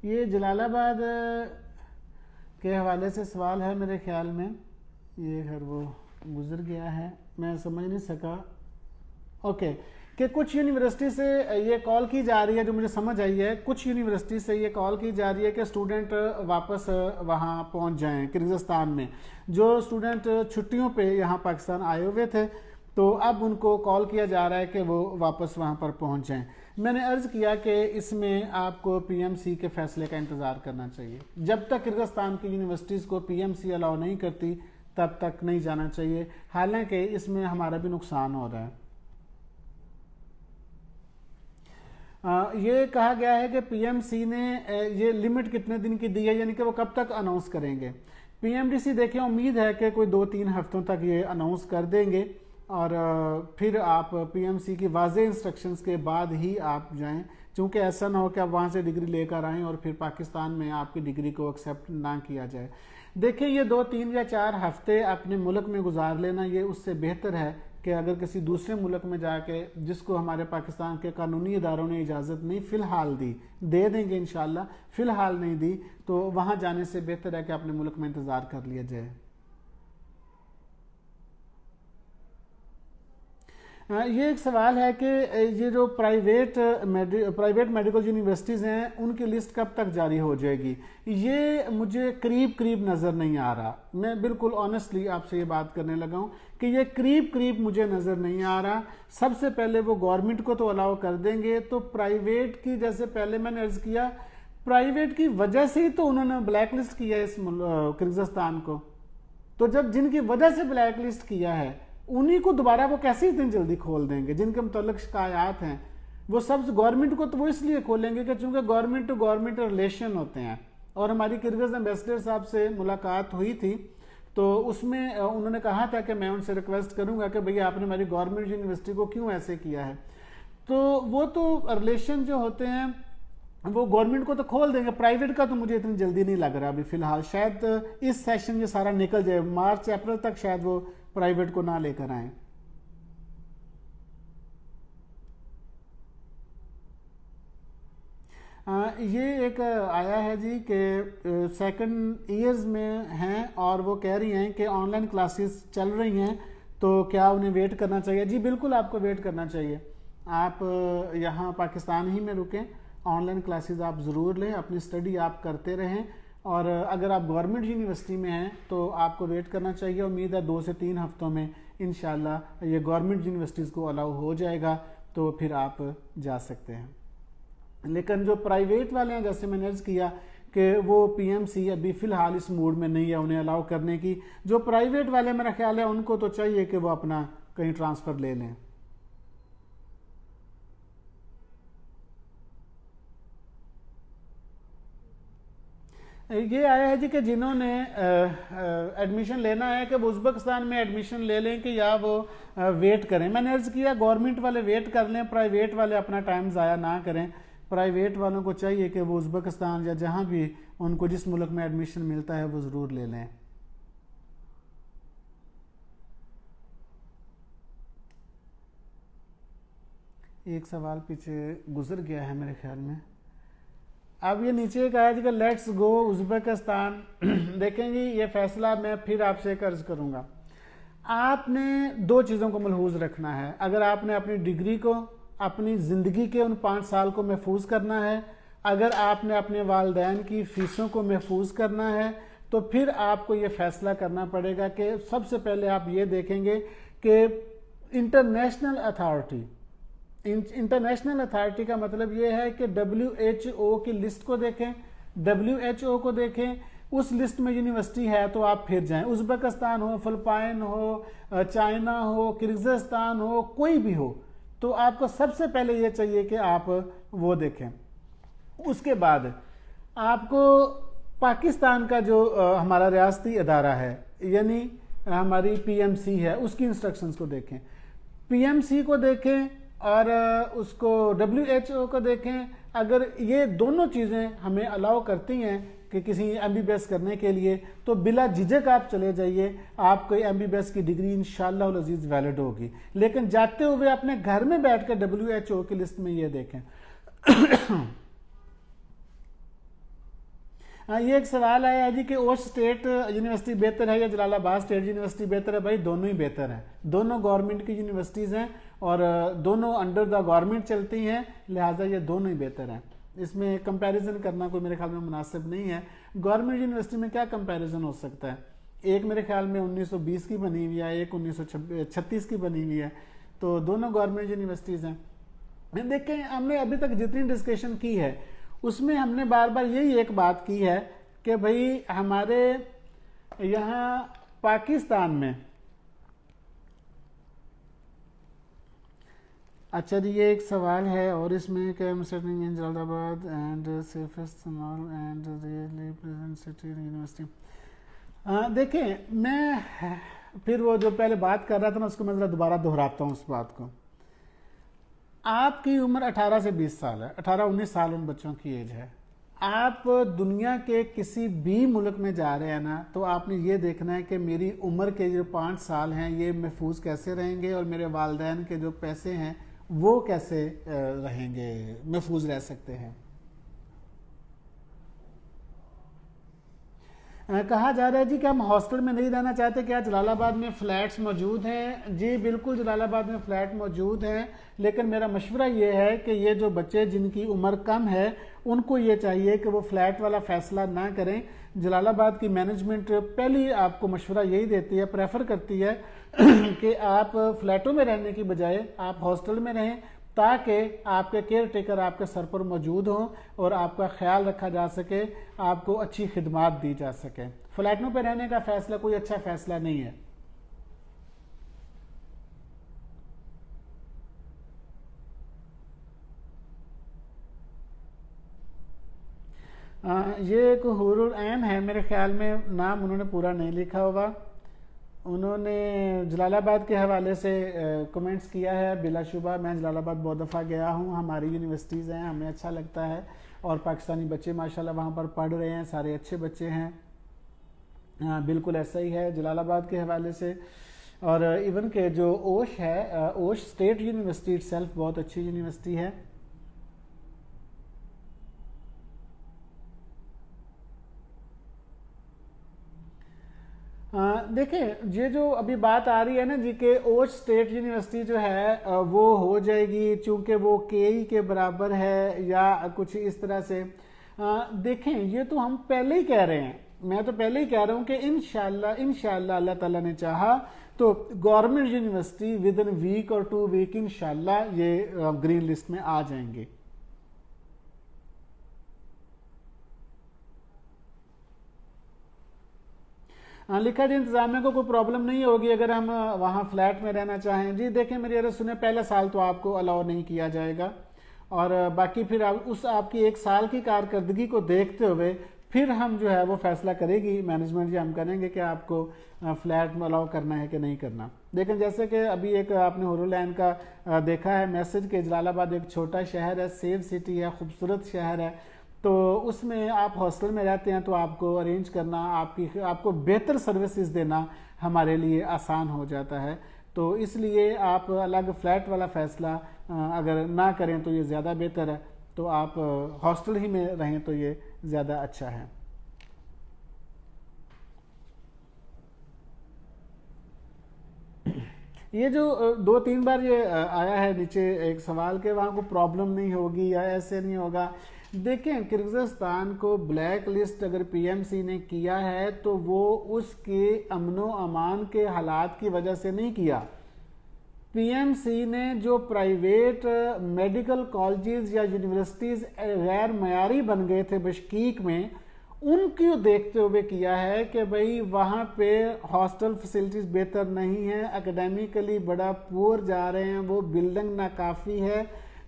ये जलालाबाद के हवाले से सवाल है मेरे ख्याल में, ये खैर वो गुजर गया है, मैं समझ नहीं सका। ओके, कि कुछ यूनिवर्सिटी से ये कॉल की जा रही है, जो मुझे समझ आई है, कुछ यूनिवर्सिटी से ये कॉल की जा रही है कि स्टूडेंट वापस वहाँ पहुँच जाएं किर्गिज़स्तान में। जो स्टूडेंट छुट्टियों पे यहाँ पाकिस्तान आए हुए थे तो अब उनको कॉल किया जा रहा है कि वो वापस वहाँ पर पहुँच जाएं। मैंने अर्ज़ किया कि इसमें आपको पीएमसी के फैसले का इंतज़ार करना चाहिए। जब तक किर्गिज़स्तान की यूनिवर्सिटीज़ को पीएमसी अलाउ नहीं करती तब तक नहीं जाना चाहिए, हालांकि इसमें हमारा भी नुकसान हो रहा है। ये कहा गया है कि पीएमसी ने ये लिमिट कितने दिन की दी है, यानी कि वो कब तक अनाउंस करेंगे। पीएमडीसी देखें, उम्मीद है कि कोई 2-3 हफ्तों तक ये अनाउंस कर देंगे और फिर आप पीएमसी की वाज़ेह इंस्ट्रक्शंस के बाद ही आप जाएं, क्योंकि ऐसा ना हो कि आप वहाँ से डिग्री लेकर आएँ और फिर पाकिस्तान में आपकी डिग्री को एक्सेप्ट ना किया जाए। देखिए, ये 2-3 या 4 हफ्ते अपने मुल्क में गुजार लेना ये उससे बेहतर है कि अगर किसी दूसरे मुल्क में जाके, जिसको हमारे पाकिस्तान के कानूनी इदारों ने इजाज़त नहीं फ़िलहाल दी, दे देंगे इंशाल्लाह, फ़िलहाल नहीं दी, तो वहाँ जाने से बेहतर है कि अपने मुल्क में इंतज़ार कर लिया जाए। ये एक सवाल है कि ये जो प्राइवेट मेडिकल यूनिवर्सिटीज़ हैं उनकी लिस्ट कब तक जारी हो जाएगी। ये मुझे करीब नज़र नहीं आ रहा। मैं बिल्कुल ऑनेस्टली आपसे ये बात करने लगा हूँ कि ये करीब मुझे नज़र नहीं आ रहा। सबसे पहले वो गवर्नमेंट को तो अलाउ कर देंगे, तो प्राइवेट की, जैसे पहले मैंने अर्ज़ किया, प्राइवेट की वजह से ही तो उन्होंने ब्लैक लिस्ट किया इस किर्गिज़स्तान को। तो जब जिनकी वजह से ब्लैक लिस्ट किया है उन्हीं को दोबारा वो कैसे इतनी जल्दी खोल देंगे। जिनके मुतल्लिक शिकायत हैं वो सब गवर्नमेंट को तो वो इसलिए खोलेंगे कि चूंकि गवर्नमेंट टू गवर्नमेंट रिलेशन होते हैं। और हमारी किर्गिज़ एम्बेसडर साहब से मुलाकात हुई थी तो उसमें उन्होंने कहा था कि मैं उनसे रिक्वेस्ट करूंगा कि भैया आपने हमारी गवर्नमेंट यूनिवर्सिटी को क्यों ऐसे किया है। तो वो तो रिलेशन जो होते हैं वो गवर्नमेंट को तो खोल देंगे, प्राइवेट का तो मुझे इतनी जल्दी नहीं लग रहा अभी फ़िलहाल। शायद इस सेशन ये सारा निकल जाए, मार्च अप्रैल तक शायद वो प्राइवेट को ना लेकर आए। ये एक आया है जी कि सेकंड ईयर्स में हैं और वो कह रही हैं कि ऑनलाइन क्लासेस चल रही हैं तो क्या उन्हें वेट करना चाहिए। जी बिल्कुल, आपको वेट करना चाहिए। आप यहाँ पाकिस्तान ही में रुकें, ऑनलाइन क्लासेस आप ज़रूर लें, अपनी स्टडी आप करते रहें। और अगर आप गवर्नमेंट यूनिवर्सिटी में हैं तो आपको वेट करना चाहिए। उम्मीद है 2 से 3 हफ्तों में इंशाल्लाह ये गवर्नमेंट यूनिवर्सिटीज़ को अलाउ हो जाएगा, तो फिर आप जा सकते हैं। लेकिन जो प्राइवेट वाले हैं, जैसे मैंने अर्ज़ किया कि वो पीएमसी अभी फ़िलहाल इस मूड में नहीं है उन्हें अलाउ करने की। जो प्राइवेट वाले मेरा ख्याल है उनको तो चाहिए कि वो अपना कहीं ट्रांसफ़र ले लें। ये आया है जी कि जिन्होंने एडमिशन लेना है कि वो उज़्बेकिस्तान में एडमिशन ले लें कि या वो वेट करें। मैंने अर्ज़ किया गवर्नमेंट वाले वेट कर लें, प्राइवेट वाले अपना टाइम ज़ाया ना करें। प्राइवेट वालों को चाहिए कि वो उज़्बेकिस्तान या जहाँ भी उनको जिस मुल्क में एडमिशन मिलता है वो ज़रूर ले लें। एक सवाल पीछे गुजर गया है मेरे ख्याल में। अब ये नीचे एक आया जी लेट्स गो उज़्बेकिस्तान। देखेंगे ये फैसला मैं फिर आपसे एक अर्ज करूँगा। आपने दो चीज़ों को मलहूज रखना है। अगर आपने अपनी डिग्री को, अपनी ज़िंदगी के उन 5 साल को महफूज करना है, अगर आपने अपने वालिदैन की फ़ीसों को महफूज करना है, तो फिर आपको ये फैसला करना पड़ेगा कि सबसे पहले आप ये देखेंगे कि इंटरनेशनल अथॉरिटी, इंटरनेशनल अथॉरिटी का मतलब ये है कि WHO की लिस्ट को देखें, WHO को देखें, उस लिस्ट में यूनिवर्सिटी है तो आप फिर जाएं। उज़्बेकिस्तान हो, फिलिपाइन हो, चाइना हो, किर्गिज़स्तान हो, कोई भी हो, तो आपको सबसे पहले ये चाहिए कि आप वो देखें। उसके बाद आपको पाकिस्तान का जो हमारा रियासती अदारा है, यानी हमारी PMC है, उसकी इंस्ट्रक्शंस को देखें, PMC को देखें और उसको WHO को देखें। अगर ये दोनों चीज़ें हमें अलाउ करती हैं कि किसी MBBS करने के लिए, तो बिला झिझक आप चले जाइए, आपको MBBS की डिग्री इंशाअल्लाह उल अज़ीज़ वैलिड होगी। लेकिन जाते हुए अपने घर में बैठ कर WHO की लिस्ट में ये देखें। ये एक सवाल आया है जी कि ओश स्टेट यूनिवर्सिटी बेहतर है या जलालाबाद स्टेट यूनिवर्सिटी बेहतर है। भाई दोनों ही बेहतर हैं, दोनों गवर्नमेंट की यूनिवर्सिटीज़ हैं और दोनों अंडर द गवर्नमेंट चलती हैं, लिहाजा ये दोनों ही बेहतर हैं। इसमें कंपैरिजन करना कोई मेरे ख्याल में मुनासिब नहीं है। गवर्नमेंट यूनिवर्सिटी में क्या कंपैरिजन हो सकता है? एक मेरे ख्याल में 1920 की बनी हुई है, एक 1936 की बनी हुई है, तो दोनों गवर्नमेंट यूनिवर्सिटीज़ हैं। देखें, हमने अभी तक जितनी डिस्कशन की है उसमें हमने बार बार यही एक बात की है कि भाई हमारे यहाँ पाकिस्तान में, अच्छा जी ये एक सवाल है और इसमें क्या studying in Jalalabad and safest small and really present city university. देखें, मैं फिर वो जो पहले बात कर रहा था ना उसको मैं ज़रा दोबारा दोहराता हूँ उस बात को। आपकी उम्र 18 से 20 साल है, 18-19 साल उन बच्चों की एज है। आप दुनिया के किसी भी मुल्क में जा रहे हैं ना, तो आपने ये देखना है कि मेरी उम्र के जो 5 साल हैं ये महफूज कैसे रहेंगे और मेरे वालिदैन के जो पैसे हैं वो कैसे रहेंगे, महफूज रह सकते हैं। कहा जा रहा है जी कि हम हॉस्टल में नहीं रहना चाहते, क्या जलालाबाद में फ़्लैट्स मौजूद हैं? जी बिल्कुल, जलालाबाद में फ़्लैट मौजूद हैं, लेकिन मेरा मशवरा ये है कि ये जो बच्चे जिनकी उम्र कम है उनको ये चाहिए कि वो फ़्लैट वाला फ़ैसला ना करें। जलालाबाद की मैनेजमेंट पहले आपको मशवरा यही देती है, प्रेफर करती है कि आप फ़्लैटों में रहने की बजाय आप हॉस्टल में रहें, ताकि आपके केयर टेकर आपके सर पर मौजूद हों और आपका ख्याल रखा जा सके, आपको अच्छी खिदमात दी जा सके। फ्लैटों पर रहने का फ़ैसला कोई अच्छा फ़ैसला नहीं है। ये एक हुरुल ऐन है, मेरे ख्याल में नाम उन्होंने पूरा नहीं लिखा होगा। उन्होंने जलालाबाद के हवाले से कमेंट्स किया है। बिलाशुबा मैं जलालाबाद बहुत दफ़ा गया हूँ, हमारी यूनिवर्सिटीज़ हैं, हमें अच्छा लगता है और पाकिस्तानी बच्चे माशाल्लाह वहाँ पर पढ़ रहे हैं, सारे अच्छे बच्चे हैं। बिल्कुल ऐसा ही है जलालाबाद के हवाले से। और इवन के जो ओश है, ओश स्टेट यूनिवर्सिटी इटसेल्फ बहुत अच्छी यूनिवर्सिटी है। देखें, ये जो अभी बात आ रही है ना जी के ओश स्टेट यूनिवर्सिटी जो है वो हो जाएगी चूंकि वो केई के बराबर है या कुछ इस तरह से। देखें, ये तो हम पहले ही कह रहे हैं, मैं तो पहले ही कह रहा हूँ कि इंशाल्लाह अल्लाह ताला ने चाहा तो government university within week और 2 वीक इंशाल्लाह ये ग्रीन लिस्ट में आ जाएंगे। लिखा जी इंतजामिया को कोई प्रॉब्लम नहीं होगी अगर हम वहाँ फ्लैट में रहना चाहें। जी देखें, मेरी अर्ज़ सुने, पहले साल तो आपको अलाउ नहीं किया जाएगा और बाकी फिर उस आपकी 1 साल की कारकर्दगी को देखते हुए फिर हम जो है वो फैसला करेगी मैनेजमेंट, या हम करेंगे कि आपको फ्लैट में अलाउ करना है कि नहीं करना। लेकिन जैसे कि अभी एक आपने होरोलैंड का देखा है मैसेज के, जलालाबाद एक छोटा शहर है, सेफ सिटी है, खूबसूरत शहर है, तो उसमें आप हॉस्टल में रहते हैं तो आपको अरेंज करना, आपको बेहतर सर्विसेज देना हमारे लिए आसान हो जाता है। तो इसलिए आप अलग फ्लैट वाला फैसला अगर ना करें तो ये ज़्यादा बेहतर है, तो आप हॉस्टल ही में रहें तो ये ज़्यादा अच्छा है। ये जो 2-3 बार ये आया है नीचे एक सवाल के वहाँ को प्रॉब्लम नहीं होगी या ऐसे नहीं होगा। देखें, किर्गिज़स्तान को ब्लैक लिस्ट अगर पीएमसी ने किया है तो वो उसके अमनो अमान के हालात की वजह से नहीं किया। पीएमसी ने जो प्राइवेट मेडिकल कॉलेजेस या यूनिवर्सिटीज़ गैर मयारी बन गए थे बशकीक में, उनको देखते हुए किया है कि भाई वहाँ पे हॉस्टल फैसिलिटीज़ बेहतर नहीं है, एकेडमिकली बड़ा पुअर जा रहे हैं, वो बिल्डिंग नाकाफ़ी है,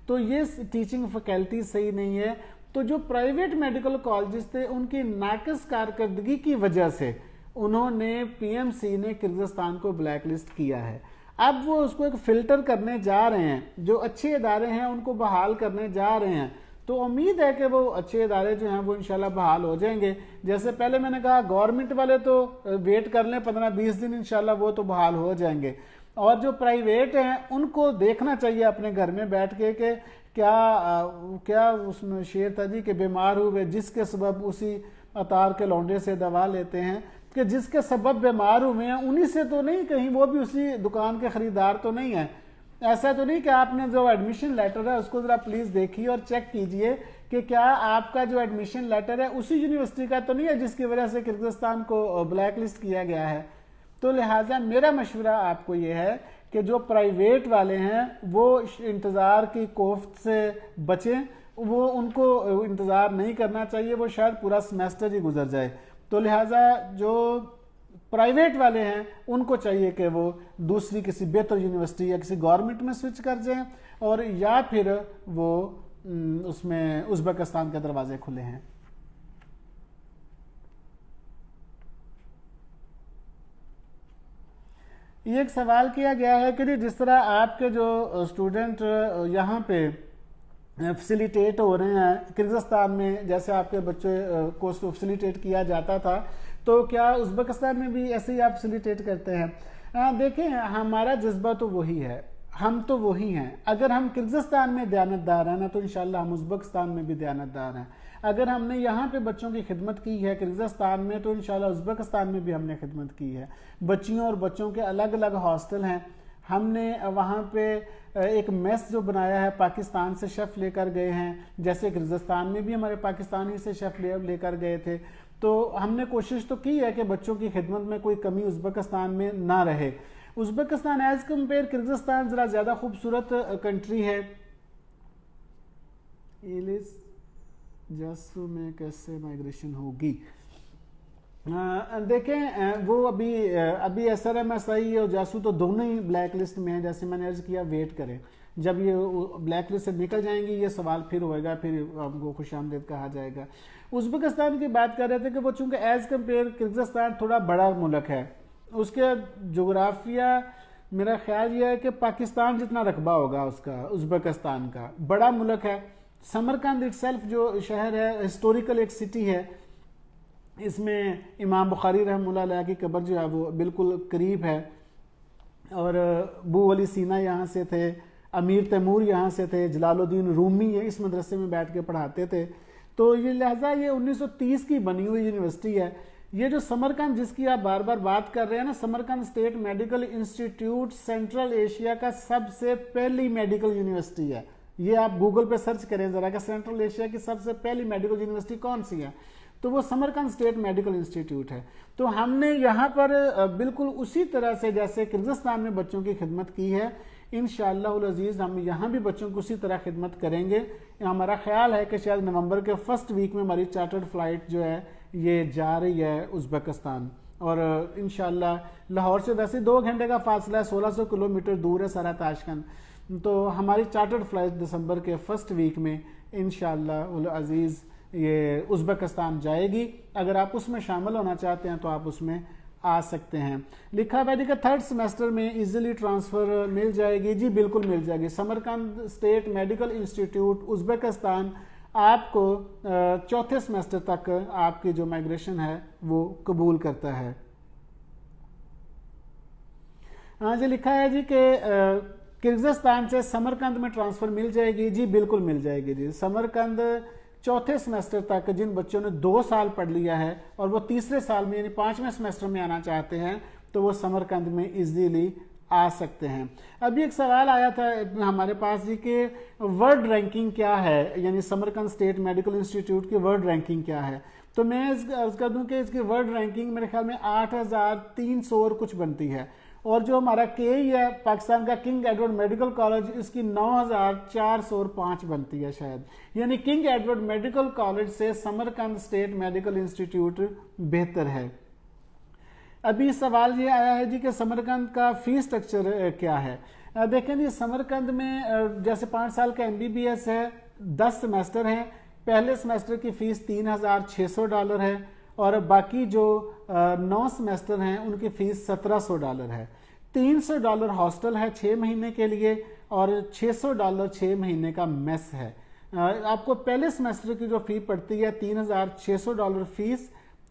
तो ये टीचिंग फैकल्टी सही नहीं है। तो जो प्राइवेट मेडिकल कॉलेजेस थे उनकी नाक़िस कारकर्दगी की वजह से उन्होंने पीएमसी ने किर्गिज़स्तान को ब्लैक लिस्ट किया है। अब वो उसको एक फ़िल्टर करने जा रहे हैं, जो अच्छे इदारे हैं उनको बहाल करने जा रहे हैं। तो उम्मीद है कि वो अच्छे इदारे जो हैं वो इंशाल्लाह बहाल हो जाएंगे। जैसे पहले मैंने कहा गवर्नमेंट वाले तो वेट कर लें 15-20 दिन, इंशाल्लाह वो तो बहाल हो जाएंगे। और जो प्राइवेट हैं उनको देखना चाहिए अपने घर में बैठ के कि क्या उसमें शेर था जी कि बीमार हुए जिसके सबब उसी अतार के लौंडे से दवा लेते हैं, कि जिसके सबब बीमार हुए हैं उन्हीं से तो नहीं, कहीं वो भी उसी दुकान के खरीदार तो नहीं है। ऐसा तो नहीं कि आपने जो एडमिशन लेटर है उसको ज़रा प्लीज़ देखिए और चेक कीजिए कि क्या आपका जो एडमिशन लेटर है उसी यूनिवर्सिटी का तो नहीं है जिसकी वजह से किर्गिज़स्तान को ब्लैक लिस्ट किया गया है। तो लिहाजा मेरा मशवरा आपको ये है कि जो प्राइवेट वाले हैं वो इंतज़ार की कोफ्त से बचें, वो उनको इंतज़ार नहीं करना चाहिए, वो शायद पूरा सेमेस्टर ही गुजर जाए। तो लिहाजा जो प्राइवेट वाले हैं उनको चाहिए कि वो दूसरी किसी बेहतर यूनिवर्सिटी या किसी गवर्नमेंट में स्विच कर जाएं, और या फिर वो उसमें उज़्बेकिस्तान के दरवाजे खुले हैं। ये एक सवाल किया गया है कि जिस तरह आपके जो स्टूडेंट यहाँ पे फैसिलिटेट हो रहे हैं किर्गिज़स्तान में, जैसे आपके बच्चे को फैसिलिटेट किया जाता था, तो क्या उज़्बेकिस्तान में भी ऐसे ही आप फैसिलिटेट करते हैं? देखें, हमारा जज्बा तो वही है, हम तो वही हैं। अगर हम किर्गिज़स्तान में दयानतदार हैं ना तो इंशाल्लाह हम उज़्बेकिस्तान में भी दयानतदार हैं। अगर हमने यहाँ पे बच्चों की खिदमत की है किर्गिज़स्तान में तो इंशाल्लाह उज़्बेकिस्तान में भी हमने खिदमत की है। बच्चियों और बच्चों के अलग अलग हॉस्टल हैं, हमने वहाँ पे एक मेस जो बनाया है पाकिस्तान से शेफ़ लेकर गए हैं, जैसे किर्गिज़स्तान में भी हमारे पाकिस्तानी से शेफ़ लेकर गए थे। तो हमने कोशिश तो की है कि बच्चों की खिदमत में कोई कमी उज़्बेकिस्तान में ना रहे। उज़्बेकिस्तान एज़ कम्पेयर किर्गिज़स्तान ज़रा ज़्यादा खूबसूरत कंट्री है। इलिस जासू में कैसे माइग्रेशन होगी? देखें, वो अभी SRMSI और जासू तो दोनों ही ब्लैक लिस्ट में है। जैसे मैंने अर्ज किया, वेट करें, जब ये ब्लैक लिस्ट से निकल जाएंगी ये सवाल फिर होएगा, फिर आपको खुशामदीद कहा जाएगा। उज़्बेकिस्तान की बात कर रहे थे कि वो चूँकि एज़ कम्पेयर किर्गिज़स्तान थोड़ा बड़ा मुल्क है, उसके जोग्राफिया मेरा ख्याल ये है कि पाकिस्तान जितना रकबा होगा उसका, उज़्बेकिस्तान का बड़ा मुल्क है। समरकंद इटसेल्फ जो शहर है हिस्टोरिकल एक सिटी है, इसमें इमाम बुखारी रहमतुल्लाह अलैह की कब्र जो है वो बिल्कुल करीब है, और अबू वली सीना यहाँ से थे, अमीर तैमूर यहाँ से थे, जलालुद्दीन रूमी इस मदरसे में बैठ के पढ़ाते थे। तो ये लिहाजा ये 1930 की बनी हुई यूनिवर्सिटी है। ये जो समरकंद जिसकी आप बार बार बात कर रहे हैं ना, Samarkand state medical institute central Asia का सबसे पहली मेडिकल यूनिवर्सिटी है। ये आप गूगल पे सर्च करें ज़रा कि सेंट्रल एशिया की सबसे पहली मेडिकल यूनिवर्सिटी कौन सी है, तो वो समरकंद स्टेट मेडिकल इंस्टीट्यूट है। तो हमने यहाँ पर बिल्कुल उसी तरह से जैसे किर्गिज़स्तान में बच्चों की खिदमत की है, इंशाअल्लाह अज़ीज़ हम यहाँ भी बच्चों को उसी तरह खिदमत करेंगे। हमारा ख्याल है कि शायद नवंबर के फर्स्ट वीक में हमारी चार्टर्ड फ्लाइट जो है ये जा रही है उज़्बेकिस्तान, और इंशाअल्लाह लाहौर से वैसे 2 घंटे का फासला है, 1600 किलोमीटर दूर है सारा ताशकंद। तो हमारी चार्टर्ड फ्लाइट दिसंबर के फर्स्ट वीक में इंशाअल्लाह अज़ीज़ ये उज़्बेकिस्तान जाएगी। अगर आप उसमें शामिल होना चाहते हैं तो आप उसमें आ सकते हैं। लिखा हुआ है कि थर्ड सेमेस्टर में इजीली ट्रांसफ़र मिल जाएगी। जी बिल्कुल मिल जाएगी। Samarkand state medical institute Uzbekistan आपको चौथे सेमेस्टर तक आपकी जो माइग्रेशन है वो कबूल करता है। हाँ जी, लिखा है जी कि किर्गिज़स्तान से समरकंद में ट्रांसफ़र मिल जाएगी। जी बिल्कुल मिल जाएगी जी। समरकंद चौथे सेमेस्टर तक जिन बच्चों ने 2 साल पढ़ लिया है और वो तीसरे साल में यानी 5वें सेमेस्टर में आना चाहते हैं तो वो समरकंद में इजीली आ सकते हैं। अभी एक सवाल आया था हमारे पास जी कि वर्ल्ड रैंकिंग क्या है, यानी समरकंद स्टेट मेडिकल इंस्टीट्यूट की वर्ल्ड रैंकिंग क्या है। तो मैं अर्ज कर दूं कि इसकी वर्ल्ड रैंकिंग मेरे ख्याल में 8300 और कुछ बनती है। और जो हमारा केई है पाकिस्तान का किंग एडवर्ड मेडिकल कॉलेज, इसकी 9405 बनती है शायद। यानी किंग एडवर्ड मेडिकल कॉलेज से समरकंद स्टेट मेडिकल इंस्टीट्यूट बेहतर है। अभी सवाल ये आया है जी कि समरकंद का फीस स्ट्रक्चर क्या है। देखें जी, समरकंद में जैसे 5 साल का MBBS है, 10 सेमेस्टर हैं। पहले सेमेस्टर की फ़ीस $3600 है और बाकी जो 9 सेमेस्टर हैं उनकी फ़ीस $1700 है। $300 हॉस्टल है 6 महीने के लिए और $600 6 महीने का मेस है। आपको पहले सेमेस्टर की जो फ़ी पड़ती है $3600 फीस,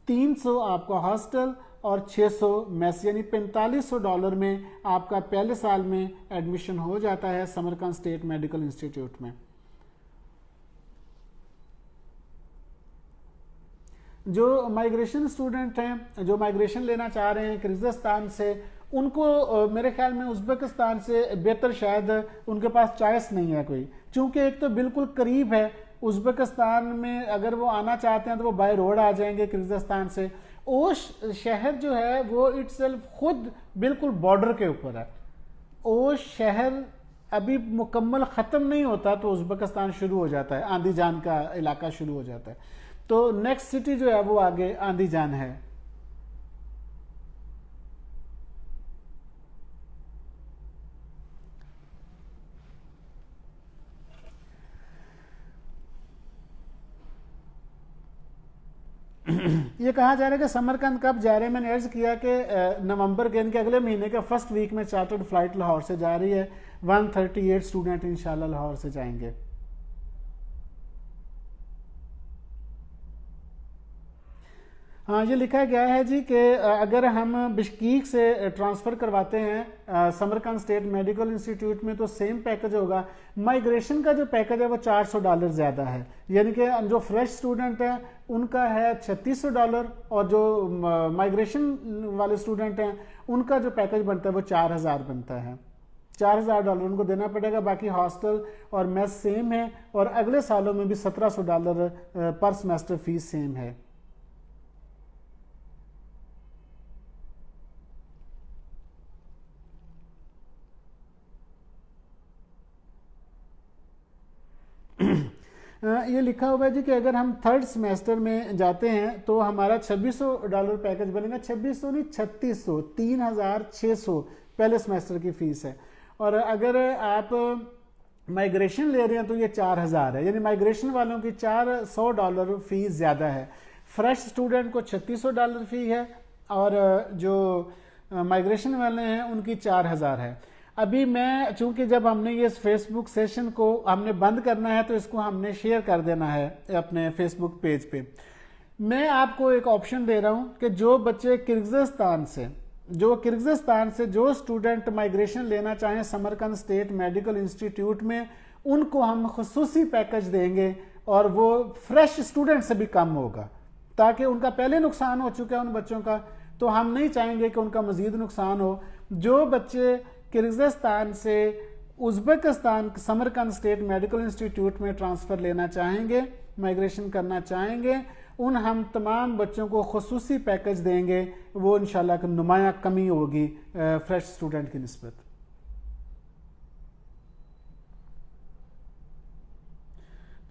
300 आपका हॉस्टल और 600 मेस, यानी $4500 में आपका पहले साल में एडमिशन हो जाता है समरकंद स्टेट मेडिकल इंस्टीट्यूट में। जो माइग्रेशन स्टूडेंट हैं, जो माइग्रेशन लेना चाह रहे हैं किर्गिज़स्तान से, उनको मेरे ख्याल में उज़्बेकिस्तान से बेहतर शायद उनके पास चॉइस नहीं है कोई, क्योंकि एक तो बिल्कुल करीब है। उज़्बेकिस्तान में अगर वो आना चाहते हैं तो वो बाय रोड आ जाएंगे किर्गिज़स्तान से। ओश शहर जो है वो इटसेल्फ खुद बिल्कुल बॉर्डर के ऊपर है। ओश शहर अभी मुकम्मल ख़त्म नहीं होता तो उज़्बेकिस्तान शुरू हो जाता है, आंदीजान का इलाका शुरू हो जाता है। तो नेक्स्ट सिटी जो है वो आगे आंदीजान है। ये कहा जा रहा है कि समरकंद कब जा रहे हैं। मैंने अर्ज किया कि नवंबर के इनके अगले महीने का फर्स्ट वीक में चार्टर्ड फ्लाइट लाहौर से जा रही है। 138 स्टूडेंट इंशाल्लाह लाहौर से जाएंगे। हाँ, ये लिखा गया है जी कि अगर हम बिश्कीक से ट्रांसफ़र करवाते हैं समरकंद स्टेट मेडिकल इंस्टीट्यूट में तो सेम पैकेज होगा। माइग्रेशन का जो पैकेज है वो $400 ज़्यादा है, यानी कि जो फ्रेश स्टूडेंट है उनका है $3600 और जो माइग्रेशन वाले स्टूडेंट हैं उनका जो पैकेज बनता है वो 4000 बनता है। $4000 उनको देना पड़ेगा। बाकी हॉस्टल और मेस सेम है और अगले सालों में भी $1700 पर सेमेस्टर फीस सेम है। ये लिखा हुआ है जी कि अगर हम थर्ड सेमेस्टर में जाते हैं तो हमारा $2600 पैकेज बनेगा। 2600 नहीं, 3600, 3600 पहले सेमेस्टर की फीस है। और अगर आप माइग्रेशन ले रहे हैं तो ये 4000 है, यानी माइग्रेशन वालों की $400 फीस ज़्यादा है। फ्रेश स्टूडेंट को $3600 फ़ी है और जो माइग्रेशन वाले हैं उनकी 4000 है। अभी मैं चूंकि जब हमने ये फेसबुक सेशन को हमने बंद करना है तो इसको हमने शेयर कर देना है अपने फेसबुक पेज पे। मैं आपको एक ऑप्शन दे रहा हूँ कि जो बच्चे किर्गिज़स्तान से जो स्टूडेंट माइग्रेशन लेना चाहें समरकंद स्टेट मेडिकल इंस्टीट्यूट में, उनको हम खुसूसी पैकेज देंगे और वो फ्रेश स्टूडेंट से भी कम होगा, ताकि उनका पहले नुकसान हो चुका है उन बच्चों का, तो हम नहीं चाहेंगे कि उनका मजीद नुकसान हो। जो बच्चे किर्गिज़स्तान से Uzbekistan Samarkand state medical institute में ट्रांसफ़र लेना चाहेंगे, माइग्रेशन करना चाहेंगे, उन हम तमाम बच्चों को खुसूसी पैकेज देंगे। वो इंशाल्लाह नुमाया कमी होगी फ्रेश स्टूडेंट की निस्बत।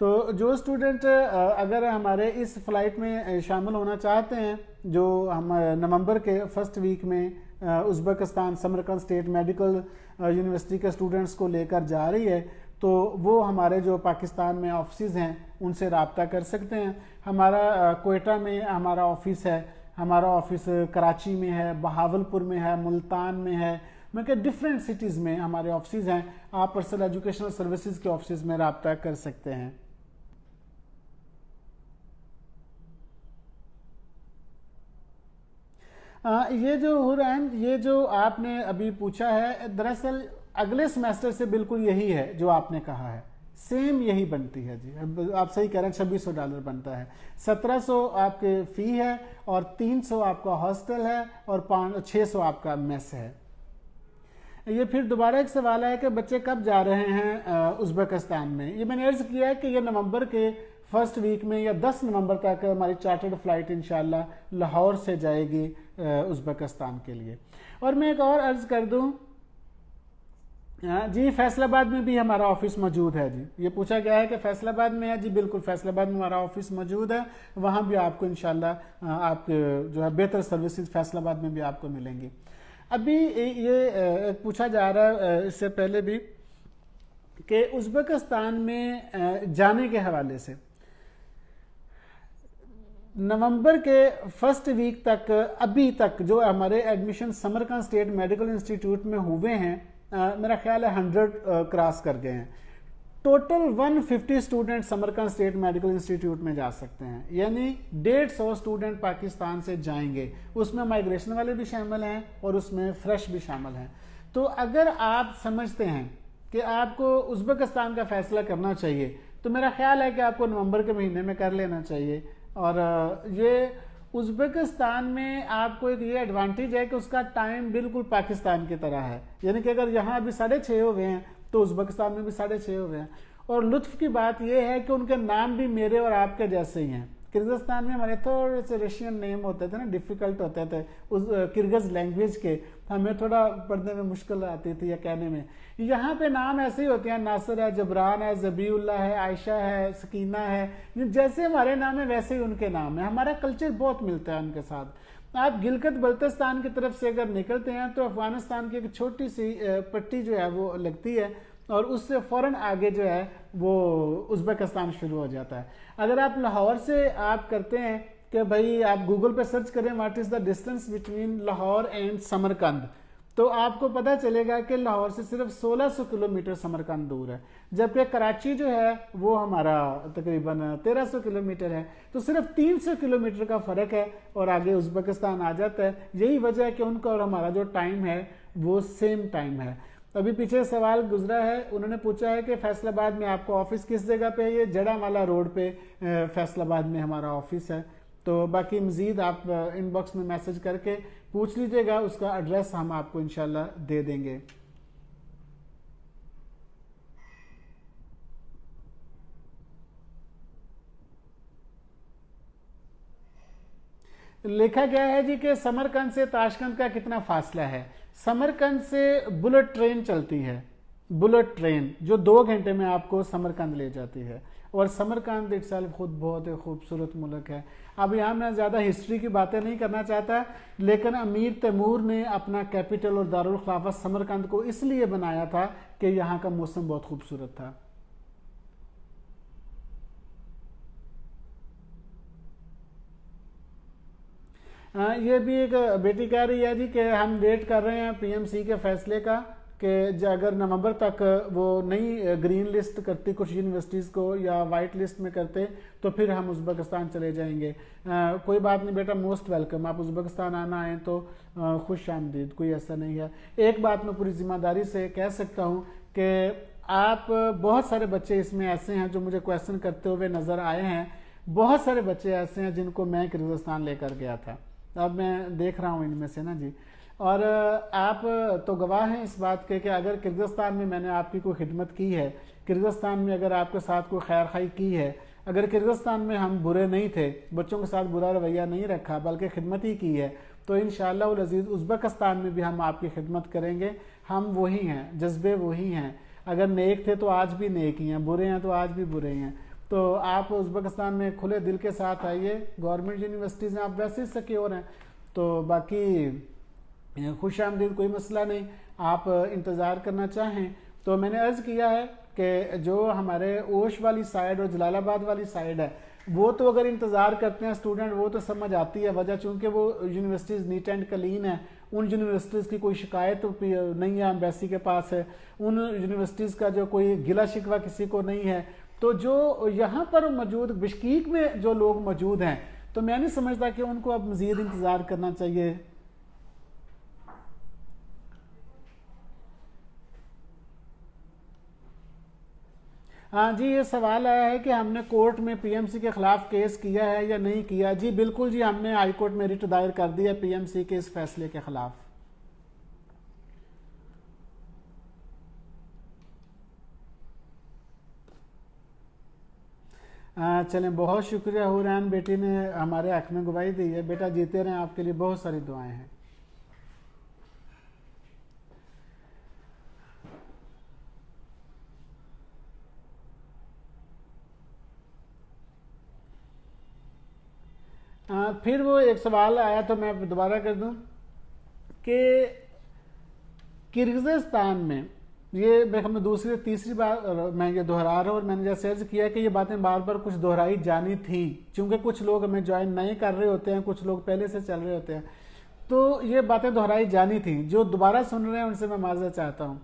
तो जो स्टूडेंट अगर हमारे इस फ्लाइट में शामिल होना चाहते हैं, जो हम नवंबर के फर्स्ट वीक में Uzbekistan Samarkand state medical university के स्टूडेंट्स को लेकर जा रही है, तो वो हमारे जो पाकिस्तान में ऑफिस हैं उनसे रब्ता कर सकते हैं। हमारा कोयटा में हमारा ऑफिस है, हमारा ऑफिस कराची में है, बहावलपुर में है, मुल्तान में है, मतलब डिफरेंट सिटीज़ में हमारे ऑफिस हैं। आप पर्सनल एजुकेशनल सर्विसेज के ऑफिस में रब्ता कर सकते हैं। ये जो हुरैन, ये जो आपने अभी पूछा है, दरअसल अगले सेमेस्टर से बिल्कुल यही है जो आपने कहा है, सेम यही बनती है जी। अब आप सही कह रहे हैं, $2600 बनता है। 1700 आपके फ़ी है और 300 आपका हॉस्टल है और 600 आपका मेस है। ये फिर दोबारा एक सवाल है कि बच्चे कब जा रहे हैं उज़्बेकिस्तान में। ये मैंने अर्ज़ किया है कि ये नवंबर के फर्स्ट वीक में या 10 नवंबर तक हमारी चार्टर्ड फ़्लाइट इंशाल्लाह लाहौर से जाएगी उज़्बेकिस्तान के लिए। और मैं एक और अर्ज़ कर दूं जी, फैसलाबाद में भी हमारा ऑफिस मौजूद है जी। ये पूछा गया है कि फैसलाबाद में है जी, बिल्कुल फैसलाबाद में हमारा ऑफिस मौजूद है। वहाँ भी आपको इंशाल्लाह आपके जो है बेहतर सर्विसेज फैसलाबाद में भी आपको मिलेंगी। अभी ये पूछा जा रहा है इससे पहले भी कि उज़्बेकिस्तान में जाने के हवाले से नवंबर के फर्स्ट वीक तक अभी तक जो हमारे admission Samarkand state medical institute में हुए हैं, मेरा ख्याल है 100 क्रॉस कर गए हैं। Total 150 student Samarkand state medical institute में जा सकते हैं, यानी 150 स्टूडेंट पाकिस्तान से जाएंगे। उसमें माइग्रेशन वाले भी शामिल हैं और उसमें फ्रेश भी शामिल हैं। तो अगर आप समझते हैं कि आपको उज़्बेकिस्तान का फैसला करना चाहिए, तो मेरा ख्याल है कि आपको नवंबर के महीने में कर लेना चाहिए। और ये उज़्बेकिस्तान में आपको एक ये एडवांटेज है कि उसका टाइम बिल्कुल पाकिस्तान की तरह है, यानी कि अगर यहाँ अभी 6:30 हो गए हैं तो उज़्बेकिस्तान में भी 6:30 हो गए हैं। और लुत्फ की बात यह है कि उनके नाम भी मेरे और आपके जैसे ही हैं। किर्गिस्तान में हमारे थोड़े से रशियन नेम होते थे ना, डिफ़िकल्ट होते थे उस किर्गिज़ लैंग्वेज के, हमें थोड़ा पढ़ने में मुश्किल आती थी या कहने में। यहाँ पे नाम ऐसे ही होते हैं, नासिर है, जबरान है, ज़बीउल्लाह है, आयशा है, सकीना है, जैसे हमारे नाम है वैसे ही उनके नाम है। हमारा कल्चर बहुत मिलता है उनके साथ। आप गिलगित बल्तिस्तान की तरफ से अगर निकलते हैं तो अफगानिस्तान की एक छोटी सी पट्टी जो है वो लगती है और उससे फ़ौरन आगे जो है वो उज़्बेकिस्तान शुरू हो जाता है। अगर आप लाहौर से आप करते हैं कि भाई आप गूगल पे सर्च करें what is the distance between Lahore and Samarkand, तो आपको पता चलेगा कि लाहौर से सिर्फ 1600 किलोमीटर समरकंद दूर है, जबकि कराची जो है वो हमारा तकरीबन 1300 किलोमीटर है। तो सिर्फ 300 किलोमीटर का फ़र्क है और आगे उज़्बेकिस्तान आ जाता है। यही वजह है कि उनका और हमारा जो टाइम है वो सेम टाइम है। अभी पीछे सवाल गुजरा है, उन्होंने पूछा है कि फैसलाबाद में आपका ऑफिस किस जगह पे है। ये जड़ामाला रोड पे फैसलाबाद में हमारा ऑफिस है। तो बाकी मज़ीद आप इनबॉक्स में मैसेज करके पूछ लीजिएगा, उसका एड्रेस हम आपको इंशाल्लाह दे देंगे। लिखा गया है जी कि समरकंद से ताशकंद का कितना फासला है। समरकंद से बुलेट ट्रेन चलती है, बुलेट ट्रेन जो 2 घंटे में आपको समरकंद ले जाती है। और समरकंद इटसेल्फ खुद बहुत ही खूबसूरत मुल्क है। अब यहाँ मैं ज़्यादा हिस्ट्री की बातें नहीं करना चाहता, लेकिन अमीर तैमूर ने अपना कैपिटल और दारुल खिलाफत समरकंद को इसलिए बनाया था कि यहाँ का मौसम बहुत खूबसूरत था। ये भी एक बेटी कह रही है जी कि हम वेट कर रहे हैं पीएमसी के फैसले का कि अगर नवंबर तक वो नई ग्रीन लिस्ट करती कुछ यूनिवर्सिटीज़ को या वाइट लिस्ट में करते तो फिर हम उज़्बेकिस्तान चले जाएंगे। कोई बात नहीं बेटा, मोस्ट वेलकम। आप उज़्बेकिस्तान आना है तो खुश आमदीद, कोई ऐसा नहीं है। एक बात मैं पूरी ज़िम्मेदारी से कह सकता हूँ कि आप बहुत सारे बच्चे इसमें ऐसे हैं जो मुझे क्वेश्चन करते हुए नज़र आए हैं। बहुत सारे बच्चे ऐसे हैं जिनको मैं किर्गिस्तान लेकर गया था, अब मैं देख रहा हूँ इनमें से ना जी। और आप तो गवाह हैं इस बात के कि अगर किर्गिस्तान में मैंने आपकी कोई खिदमत की है, किर्गिस्तान में अगर आपके साथ कोई खैर खाई की है, अगर किर्गिस्तान में हम बुरे नहीं थे, बच्चों के साथ बुरा रवैया नहीं रखा बल्कि खिदमत ही की है, तो इंशाअल्लाह उल अज़ीज़ उज़्बेकिस्तान में भी हम आपकी खिदमत करेंगे। हम वही हैं, जज्बे वही हैं। अगर नेक थे तो आज भी नेक ही हैं, बुरे हैं तो आज भी बुरे हैं। तो आप उज़्बेकिस्तान में खुले दिल के साथ आइए। गवर्नमेंट यूनिवर्सिटीज़ हैं, आप वैसे ही सिक्योर हैं। तो बाकी खुश आमदीद, कोई मसला नहीं। आप इंतज़ार करना चाहें तो मैंने अर्ज़ किया है कि जो हमारे ओश वाली साइड और जलालाबाद वाली साइड है वो तो अगर इंतज़ार करते हैं स्टूडेंट वो तो समझ आती है वजह, चूँकि वो यूनिवर्सिटीज़ नीट एंड क्लीन है, उन यूनिवर्सिटीज़ की कोई शिकायत नहीं है एम्बेसी के पास है, उन यूनिवर्सिटीज़ का जो कोई गिला शिकवा किसी को नहीं है। तो जो यहाँ पर मौजूद बिश्कीक में जो लोग मौजूद हैं तो मैं नहीं समझता कि उनको अब मज़ीद इंतज़ार करना चाहिए। हाँ जी, ये सवाल आया है कि हमने कोर्ट में पीएमसी के खिलाफ केस किया है या नहीं किया। जी बिल्कुल जी, हमने हाई कोर्ट में रिट दायर कर दिया पीएमसी के इस फैसले के खिलाफ। चलें, बहुत शुक्रिया हुरैन बेटी ने हमारे हक में गवाही दी है। बेटा जीते रहें, आपके लिए बहुत सारी दुआएं हैं। फिर वो एक सवाल आया तो मैं दोबारा कर दूं कि किर्गिज़स्तान में ये हमने दूसरी तीसरी बार मैं ये दोहरा रहा हूँ और मैंने जैसे अर्ज किया कि ये बातें बार बार कुछ दोहराई जानी थी, क्योंकि कुछ लोग हमें ज्वाइन नए कर रहे होते हैं, कुछ लोग पहले से चल रहे होते हैं, तो ये बातें दोहराई जानी थी। जो दोबारा सुन रहे हैं उनसे मैं माजरत चाहता हूँ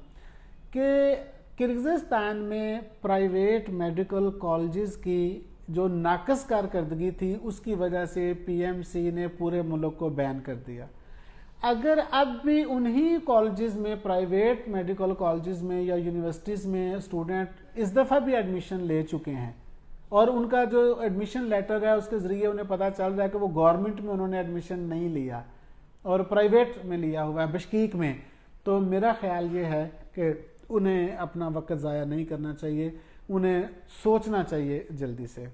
कि किर्गिज़स्तान में प्राइवेट मेडिकल कॉलेजेस की जो नाकस कारकर्दगी थी उसकी वजह से पीएमसी ने पूरे मुल्क को बैन कर दिया। अगर अब भी उन्हीं कॉलेजेस में, प्राइवेट मेडिकल कॉलेजेस में या यूनिवर्सिटीज़ में स्टूडेंट इस दफ़ा भी एडमिशन ले चुके हैं और उनका जो एडमिशन लेटर है उसके ज़रिए उन्हें पता चल रहा है कि वो गवर्नमेंट में उन्होंने एडमिशन नहीं लिया और प्राइवेट में लिया हुआ है बिश्कीक में, तो मेरा ख्याल ये है कि उन्हें अपना वक्त ज़ाया नहीं करना चाहिए, उन्हें सोचना चाहिए जल्दी से।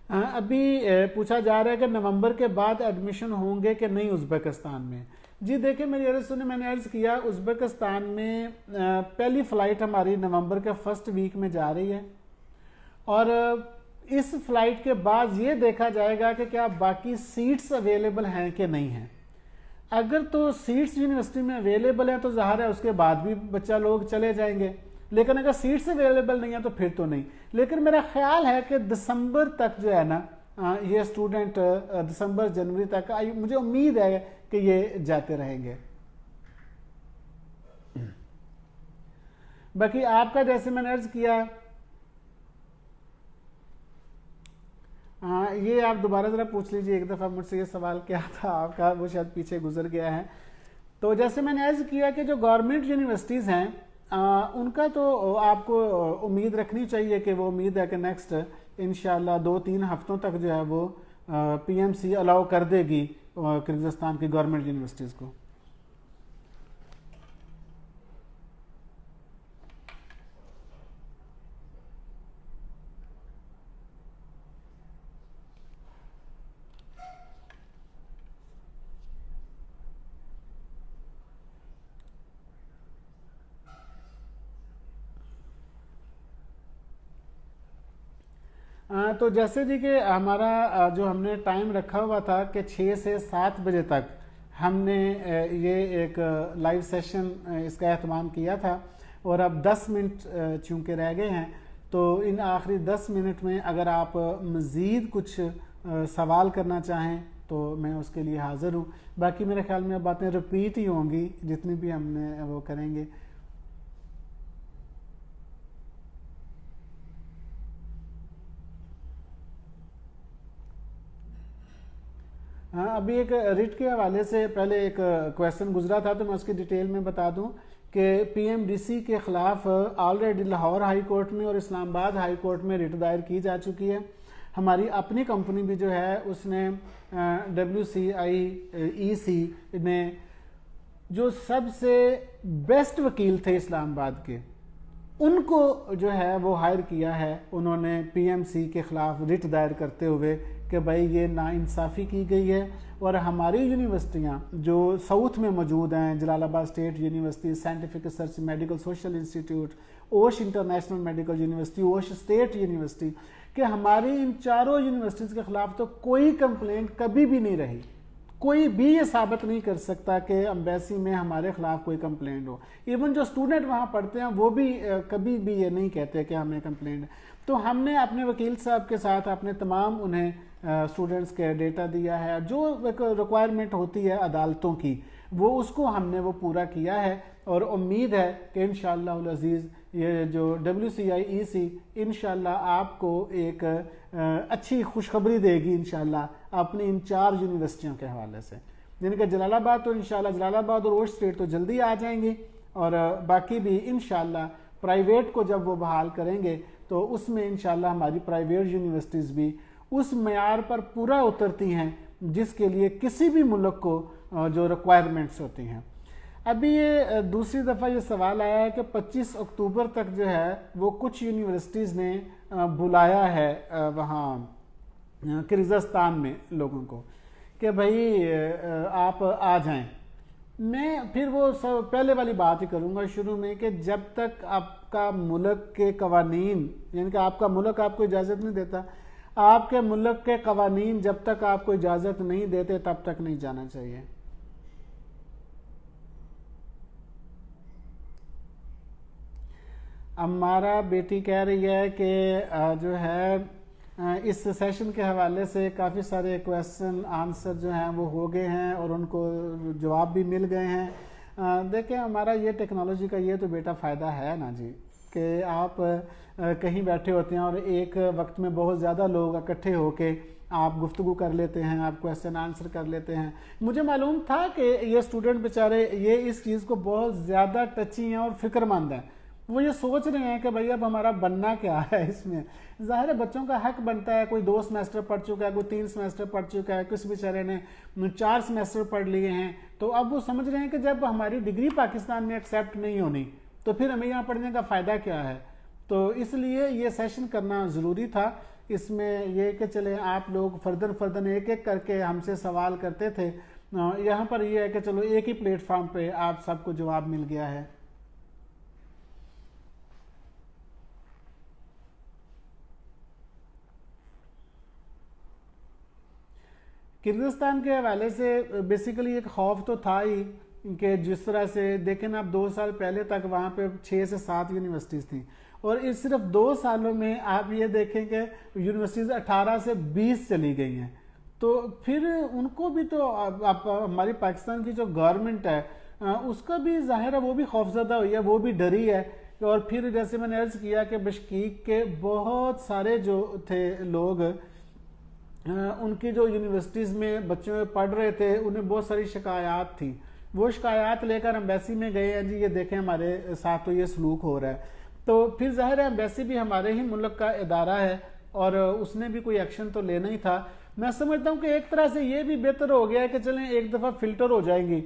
अभी पूछा जा रहा है कि नवंबर के बाद एडमिशन होंगे कि नहीं उज़्बेकिस्तान में। जी देखिए, मेरी अर्ज़ सुने, मैंने अर्ज़ किया उज़्बेकिस्तान में पहली फ़्लाइट हमारी नवंबर के फर्स्ट वीक में जा रही है और इस फ्लाइट के बाद ये देखा जाएगा कि क्या बाकी सीट्स अवेलेबल हैं कि नहीं हैं। अगर तो सीट्स यूनिवर्सिटी में अवेलेबल हैं तो ज़ाहिर है उसके बाद भी बच्चा लोग चले जाएंगे, लेकिन अगर सीट्स अवेलेबल नहीं है तो फिर तो नहीं। लेकिन मेरा ख्याल है कि दिसंबर तक जो है ना ये स्टूडेंट दिसंबर जनवरी तक मुझे उम्मीद है कि ये जाते रहेंगे। बाकी आपका जैसे मैंने अर्ज किया, ये आप दोबारा ज़रा पूछ लीजिए, एक दफ़ा मुझसे ये सवाल क्या था आपका, वो शायद पीछे गुजर गया है। तो जैसे मैंने अर्ज किया कि जो गवर्नमेंट यूनिवर्सिटीज़ हैं उनका तो आपको उम्मीद रखनी चाहिए कि वो उम्मीद है कि नेक्स्ट इंशाल्लाह 2-3 हफ्तों तक जो है वो पीएमसी अलाउ कर देगी किर्गिज़स्तान की गवर्नमेंट यूनिवर्सिटीज़ को। तो जैसे जी कि हमारा जो हमने टाइम रखा हुआ था कि 6 से 7 बजे तक हमने ये एक लाइव सेशन इसका एहतमाम किया था और अब 10 मिनट चूँकि रह गए हैं, तो इन आखिरी 10 मिनट में अगर आप मज़ीद कुछ सवाल करना चाहें तो मैं उसके लिए हाज़िर हूँ। बाकी मेरे ख्याल में अब बातें रिपीट ही होंगी जितनी भी हमने वो करेंगे। हाँ, अभी एक रिट के हवाले से पहले एक क्वेश्चन गुजरा था तो मैं उसकी डिटेल में बता दूं कि पीएमडीसी के ख़िलाफ़ ऑलरेडी लाहौर हाई कोर्ट में और इस्लामाबाद हाई कोर्ट में रिट दायर की जा चुकी है। हमारी अपनी कंपनी भी जो है उसने WCIEC ने जो सबसे बेस्ट वकील थे इस्लामाबाद के उनको जो है वो हायर किया है। उन्होंने पीएमसी के ख़िलाफ़ रिट दायर करते हुए कि भाई ये नाइंसाफ़ी की गई है और हमारी यूनिवर्सिटियाँ जो साउथ में मौजूद हैं, Jalalabad state university, scientific research medical social institute, Osh international medical university, Osh state university, कि हमारी इन चारों यूनिवर्सिटीज़ के ख़िलाफ़ तो कोई कंप्लेंट कभी भी नहीं रही, कोई भी ये साबित नहीं कर सकता कि एम्बेसी में हमारे खिलाफ कोई कंप्लेंट हो। इवन जो स्टूडेंट वहाँ पढ़ते हैं वो भी कभी भी ये नहीं कहते कि हमें कंप्लेंट है। तो हमने अपने वकील साहब के साथ अपने तमाम उन्हें स्टूडेंट्स के डेटा दिया है, जो रिक्वायरमेंट होती है अदालतों की वो उसको हमने वो पूरा किया है। और उम्मीद है कि इंशाअल्लाह अज़ीज़ ये जो WCIEC इंशाअल्लाह आपको एक अच्छी खुशखबरी देगी इंशाअल्लाह अपनी इन 4 यूनिवर्सिटियों के हवाले से। जिनका जलालाबाद तो इंशाअल्लाह जलालाबाद और ओश स्टेट तो जल्दी आ जाएंगी, और बाकी भी इंशाअल्लाह प्राइवेट को जब वो बहाल करेंगे तो उसमें इंशाअल्लाह हमारी प्राइवेट यूनिवर्सिटीज़ भी उस मेयार पर पूरा उतरती हैं जिसके लिए किसी भी मुल्क को जो रिक्वायरमेंट्स होती हैं। अभी ये दूसरी दफ़ा ये सवाल आया है कि 25 अक्टूबर तक जो है वो कुछ यूनिवर्सिटीज़ ने बुलाया है वहाँ किर्गिज़स्तान में लोगों को कि भाई आप आ जाएं। मैं फिर वो सब पहले वाली बात ही करूँगा शुरू में कि जब तक आपका मुल्क के कवानीन, यानी कि आपका मुल्क आपको इजाज़त नहीं देता, आपके मुल्क के कवानीन जब तक आपको इजाज़त नहीं देते तब तक नहीं जाना चाहिए। हमारा बेटी कह रही है कि जो है इस सेशन के हवाले से काफ़ी सारे क्वेश्चन आंसर जो हैं वो हो गए हैं और उनको जवाब भी मिल गए हैं। देखें हमारा ये टेक्नोलॉजी का ये तो बेटा फ़ायदा है ना जी कि आप कहीं बैठे होते हैं और एक वक्त में बहुत ज़्यादा लोग इकट्ठे होके आप गुफ्तगू कर लेते हैं, आप क्वेश्चन आंसर कर लेते हैं। मुझे मालूम था कि ये स्टूडेंट बेचारे ये इस चीज़ को बहुत ज़्यादा टची हैं और फिक्रमंद हैं। वो ये सोच रहे हैं कि भाई अब हमारा बनना क्या है इसमें। ज़ाहिर है बच्चों का हक बनता है, कोई 2 सेमेस्टर पढ़ चुका है, कोई 3 सेमेस्टर पढ़ चुका है, किस बेचारे ने 4 सेमेस्टर पढ़ लिए हैं। तो अब वो समझ रहे हैं कि जब हमारी डिग्री पाकिस्तान में एक्सेप्ट नहीं होनी तो फिर हमें यहाँ पढ़ने का फ़ायदा क्या है। तो इसलिए ये सेशन करना ज़रूरी था। इसमें ये कि चले आप लोग फर्दन एक एक करके हमसे सवाल करते थे, यहाँ पर यह है कि चलो एक ही प्लेटफॉर्म पे आप सबको जवाब मिल गया है। किर्गिस्तान के हवाले से बेसिकली एक खौफ तो था ही कि जिस तरह से देखें ना, अब 2 साल पहले तक वहाँ पे 6 से 7 यूनिवर्सिटीज़ थी और इस सिर्फ 2 सालों में आप ये देखें कि यूनिवर्सिटीज़ 18 से 20 चली गई हैं। तो फिर उनको भी तो आप हमारी पाकिस्तान की जो गवर्नमेंट है उसका भी जाहिर है वो भी खौफजदा हुई है, वो भी डरी है। और फिर जैसे मैंने अर्ज़ किया कि बिश्कीक के बहुत सारे जो थे लोग उनकी जो यूनिवर्सिटीज़ में बच्चों पढ़ रहे थे उन्हें बहुत सारी शिकायत थी। वो शिकायत लेकर एम्बेसी में गए हैं जी ये देखें हमारे साथ तो ये सलूक हो रहा है। तो फिर ज़ाहिर है एम्बेसी भी हमारे ही मुल्क का इदारा है और उसने भी कोई एक्शन तो लेना ही था। मैं समझता हूँ कि एक तरह से ये भी बेहतर हो गया है कि चलें एक दफ़ा फ़िल्टर हो जाएंगी,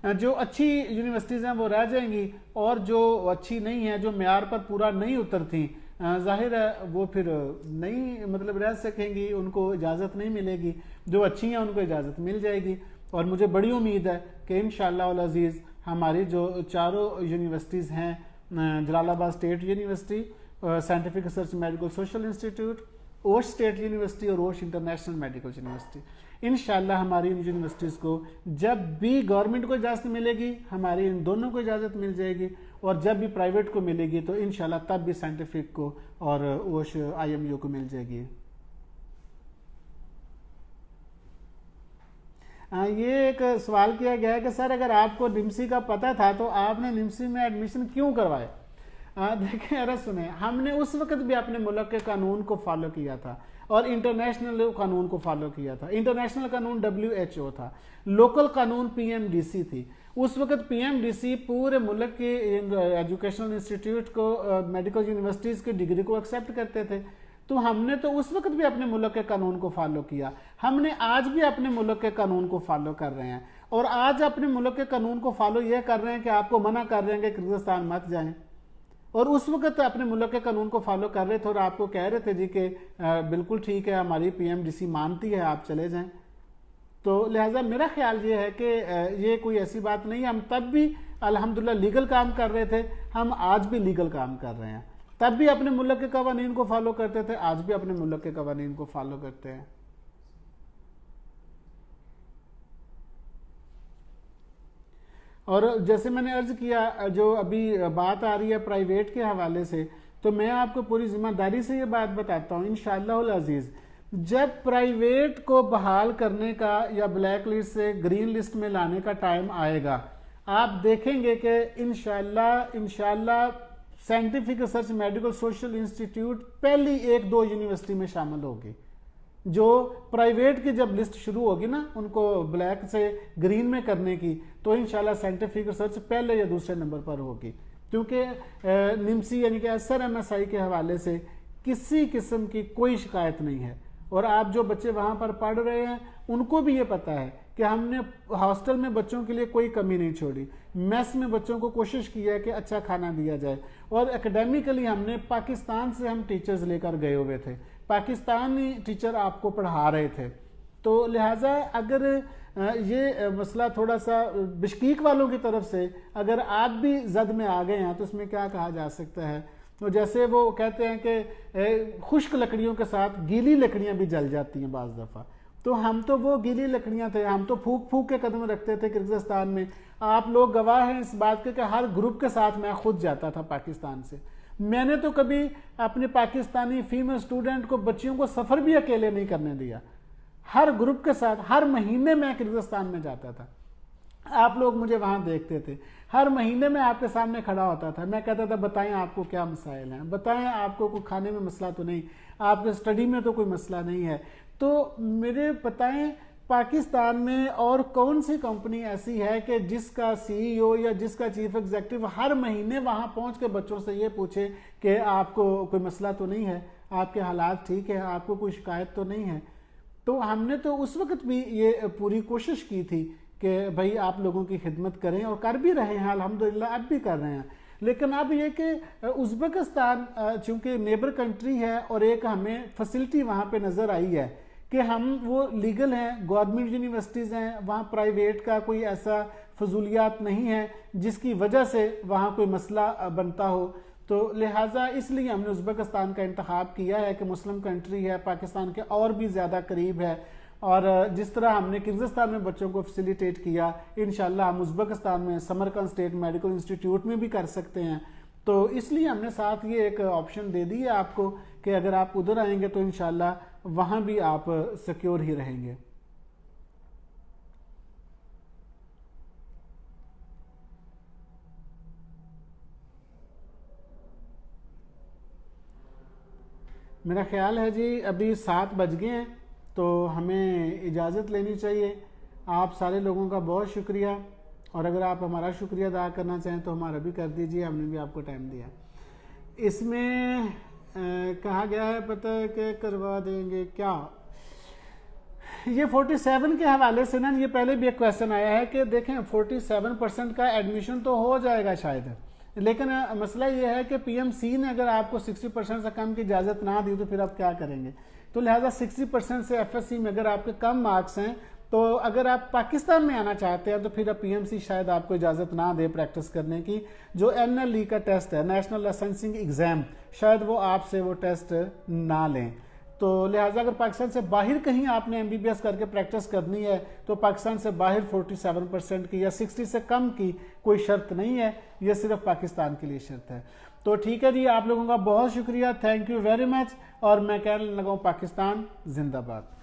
जो अच्छी यूनिवर्सिटीज़ हैं वो रह जाएंगी और जो अच्छी नहीं है, जो मेयार पर पूरा नहीं उतरती, जाहिर है वो फिर नहीं मतलब रह सकेंगी, उनको इजाज़त नहीं मिलेगी। जो अच्छी हैं उनको इजाज़त मिल जाएगी। और मुझे बड़ी उम्मीद है कि इंशाअल्लाह अल अज़ीज़ हमारी जो 4 यूनिवर्सिटीज़ हैं, Jalalabad state university, scientific research medical social institute, Osh state university और ओश इंटरनेशनल मेडिकल यूनिवर्सिटी, इंशाअल्लाह हमारी इन यूनिवर्सिटीज़ को जब भी गवर्नमेंट को इजाज़त मिलेगी हमारी इन दोनों को इजाज़त मिल जाएगी, और जब भी प्राइवेट को मिलेगी तो इंशाअल्लाह तब भी साइंटिफिक को और ओश IMU को मिल जाएगी। ये एक सवाल किया गया है कि सर अगर आपको निम्सी का पता था तो आपने निम्सी में एडमिशन क्यों करवाए। देखें अरे सुने, हमने उस वक्त भी अपने मुल्क के कानून को फॉलो किया था और इंटरनेशनल कानून को फॉलो किया था। इंटरनेशनल कानून WHO था, लोकल कानून PMDC थी। उस वक्त PMDC पूरे मुल्क के एजुकेशनल इंस्टीट्यूट को, मेडिकल यूनिवर्सिटीज़ की डिग्री को एक्सेप्ट करते थे। तो हमने तो उस वक्त भी अपने मुल्क के कानून को फॉलो किया, हमने आज भी अपने मुल्क के कानून को फॉलो कर रहे हैं। और आज अपने मुल्क के कानून को फॉलो ये कर रहे हैं कि आपको मना कर रहे हैं कि किर्गिस्तान मत जाएं, और उस वक्त अपने मुल्क के कानून को फॉलो कर रहे थे और आपको कह रहे थे जी कि बिल्कुल ठीक है हमारी PMDC मानती है आप चले जाएं। तो लिहाजा मेरा ख्याल ये है कि ये कोई ऐसी बात नहीं है। हम तब भी अल्हम्दुलिल्लाह लीगल काम कर रहे थे, हम आज भी लीगल काम कर रहे हैं। तब भी अपने मुल्क के कवानीन को फॉलो करते थे, आज भी अपने मुल्क के कवानीन को फॉलो करते हैं। और जैसे मैंने अर्ज किया, जो अभी बात आ रही है प्राइवेट के हवाले से, तो मैं आपको पूरी जिम्मेदारी से ये बात बताता हूँ इंशाअल्लाह अजीज, जब प्राइवेट को बहाल करने का या ब्लैक लिस्ट से ग्रीन लिस्ट में लाने का टाइम आएगा, आप देखेंगे कि इंशाअल्लाह scientific research medical social institute पहली 1-2 यूनिवर्सिटी में शामिल होगी। जो प्राइवेट की जब लिस्ट शुरू होगी ना उनको ब्लैक से ग्रीन में करने की, तो इंशाल्लाह साइंटिफिक रिसर्च पहले या दूसरे नंबर पर होगी, क्योंकि निम्सी यानी कि SRMSI के हवाले से किसी किस्म की कोई शिकायत नहीं है। और आप जो बच्चे वहाँ पर पढ़ रहे हैं उनको भी ये पता है कि हमने हॉस्टल में बच्चों के लिए कोई कमी नहीं छोड़ी, मेस में बच्चों को कोशिश की है कि अच्छा खाना दिया जाए, और एकेडमिकली हमने पाकिस्तान से हम टीचर्स लेकर गए हुए थे, पाकिस्तानी टीचर आपको पढ़ा रहे थे। तो लिहाजा अगर ये मसला थोड़ा सा बिश्कीक वालों की तरफ से अगर आप भी जद में आ गए हैं तो इसमें क्या कहा जा सकता है। तो जैसे वो कहते हैं कि खुश्क लकड़ियों के साथ गीली लकड़ियां भी जल जाती हैं बाज़ दफ़ा, तो हम तो वो गीली लकड़ियां थे, हम तो फूक फूक के कदम रखते थे किर्गिस्तान में। आप लोग गवाह हैं इस बात के कि हर ग्रुप के साथ मैं खुद जाता था पाकिस्तान से। मैंने तो कभी अपने पाकिस्तानी फीमेल स्टूडेंट को, बच्चियों को सफ़र भी अकेले नहीं करने दिया, हर ग्रुप के साथ हर महीने मैं किर्गिस्तान में जाता था। आप लोग मुझे वहाँ देखते थे, हर महीने में आपके सामने खड़ा होता था, मैं कहता था बताएं आपको क्या मसाइल हैं, बताएं आपको कोई खाने में मसला तो नहीं, आपके स्टडी में तो कोई मसला नहीं है, तो मेरे बताएं पाकिस्तान में और कौन सी कंपनी ऐसी है कि जिसका CEO या जिसका चीफ एग्जीक्यूटिव हर महीने वहाँ पहुँच के बच्चों से ये पूछे कि आपको कोई मसला तो नहीं है, आपके हालात ठीक है, आपको कोई शिकायत तो नहीं है। तो हमने तो उस वक्त भी ये पूरी कोशिश की थी कि भाई आप लोगों की खिदमत करें, और कर भी रहे हैं अल्हम्दुलिल्लाह, अब भी कर रहे हैं। लेकिन अब ये कि उज़्बेकिस्तान चूँकि नेबर कंट्री है और एक हमें फैसिलिटी वहाँ पे नज़र आई है कि हम वो लीगल हैं, गवर्नमेंट यूनिवर्सिटीज़ हैं, वहाँ प्राइवेट का कोई ऐसा फजूलियात नहीं है जिसकी वजह से वहाँ कोई मसला बनता हो। तो लिहाजा इसलिए हमने उज़्बेकिस्तान का इंतखाब किया है कि मुस्लिम कंट्री है, पाकिस्तान के और भी ज़्यादा करीब है, और जिस तरह हमने किर्गिस्तान में बच्चों को फैसिलिटेट किया, इंशाल्लाह हम उज़्बेकिस्तान में समरकंद स्टेट मेडिकल इंस्टीट्यूट में भी कर सकते हैं। तो इसलिए हमने साथ ये एक ऑप्शन दे दी है आपको कि अगर आप उधर आएंगे तो इंशाल्लाह वहाँ भी आप सिक्योर ही रहेंगे। मेरा ख्याल है जी अभी 7 बज गए हैं, तो हमें इजाज़त लेनी चाहिए। आप सारे लोगों का बहुत शुक्रिया, और अगर आप हमारा शुक्रिया अदा करना चाहें तो हमारा भी कर दीजिए, हमने भी आपको टाइम दिया। इसमें कहा गया है पता है कि करवा देंगे क्या, ये 47 के हवाले से ना, ये पहले भी एक क्वेश्चन आया है कि देखें 47% का एडमिशन तो हो जाएगा शायद, लेकिन मसला ये है कि PMC ने अगर आपको 60% से कम की इजाज़त ना दी तो फिर आप क्या करेंगे। तो लिहाजा 60% से FSC में अगर आपके कम मार्क्स हैं तो अगर आप पाकिस्तान में आना चाहते हैं तो फिर अब PMC शायद आपको इजाज़त ना दे प्रैक्टिस करने की। जो NLE का टेस्ट है, नेशनल लाइसेंसिंग एग्ज़ाम, शायद वो आपसे वो टेस्ट ना लें। तो लिहाजा अगर पाकिस्तान से बाहर कहीं आपने MBBS करके प्रैक्टिस करनी है तो पाकिस्तान से बाहर 47% की या 60 से कम की कोई शर्त नहीं है, ये सिर्फ पाकिस्तान के लिए शर्त है। तो ठीक है जी, आप लोगों का बहुत शुक्रिया, थैंक यू वेरी मच, और मैं कहने लगा हूँ पाकिस्तान जिंदाबाद।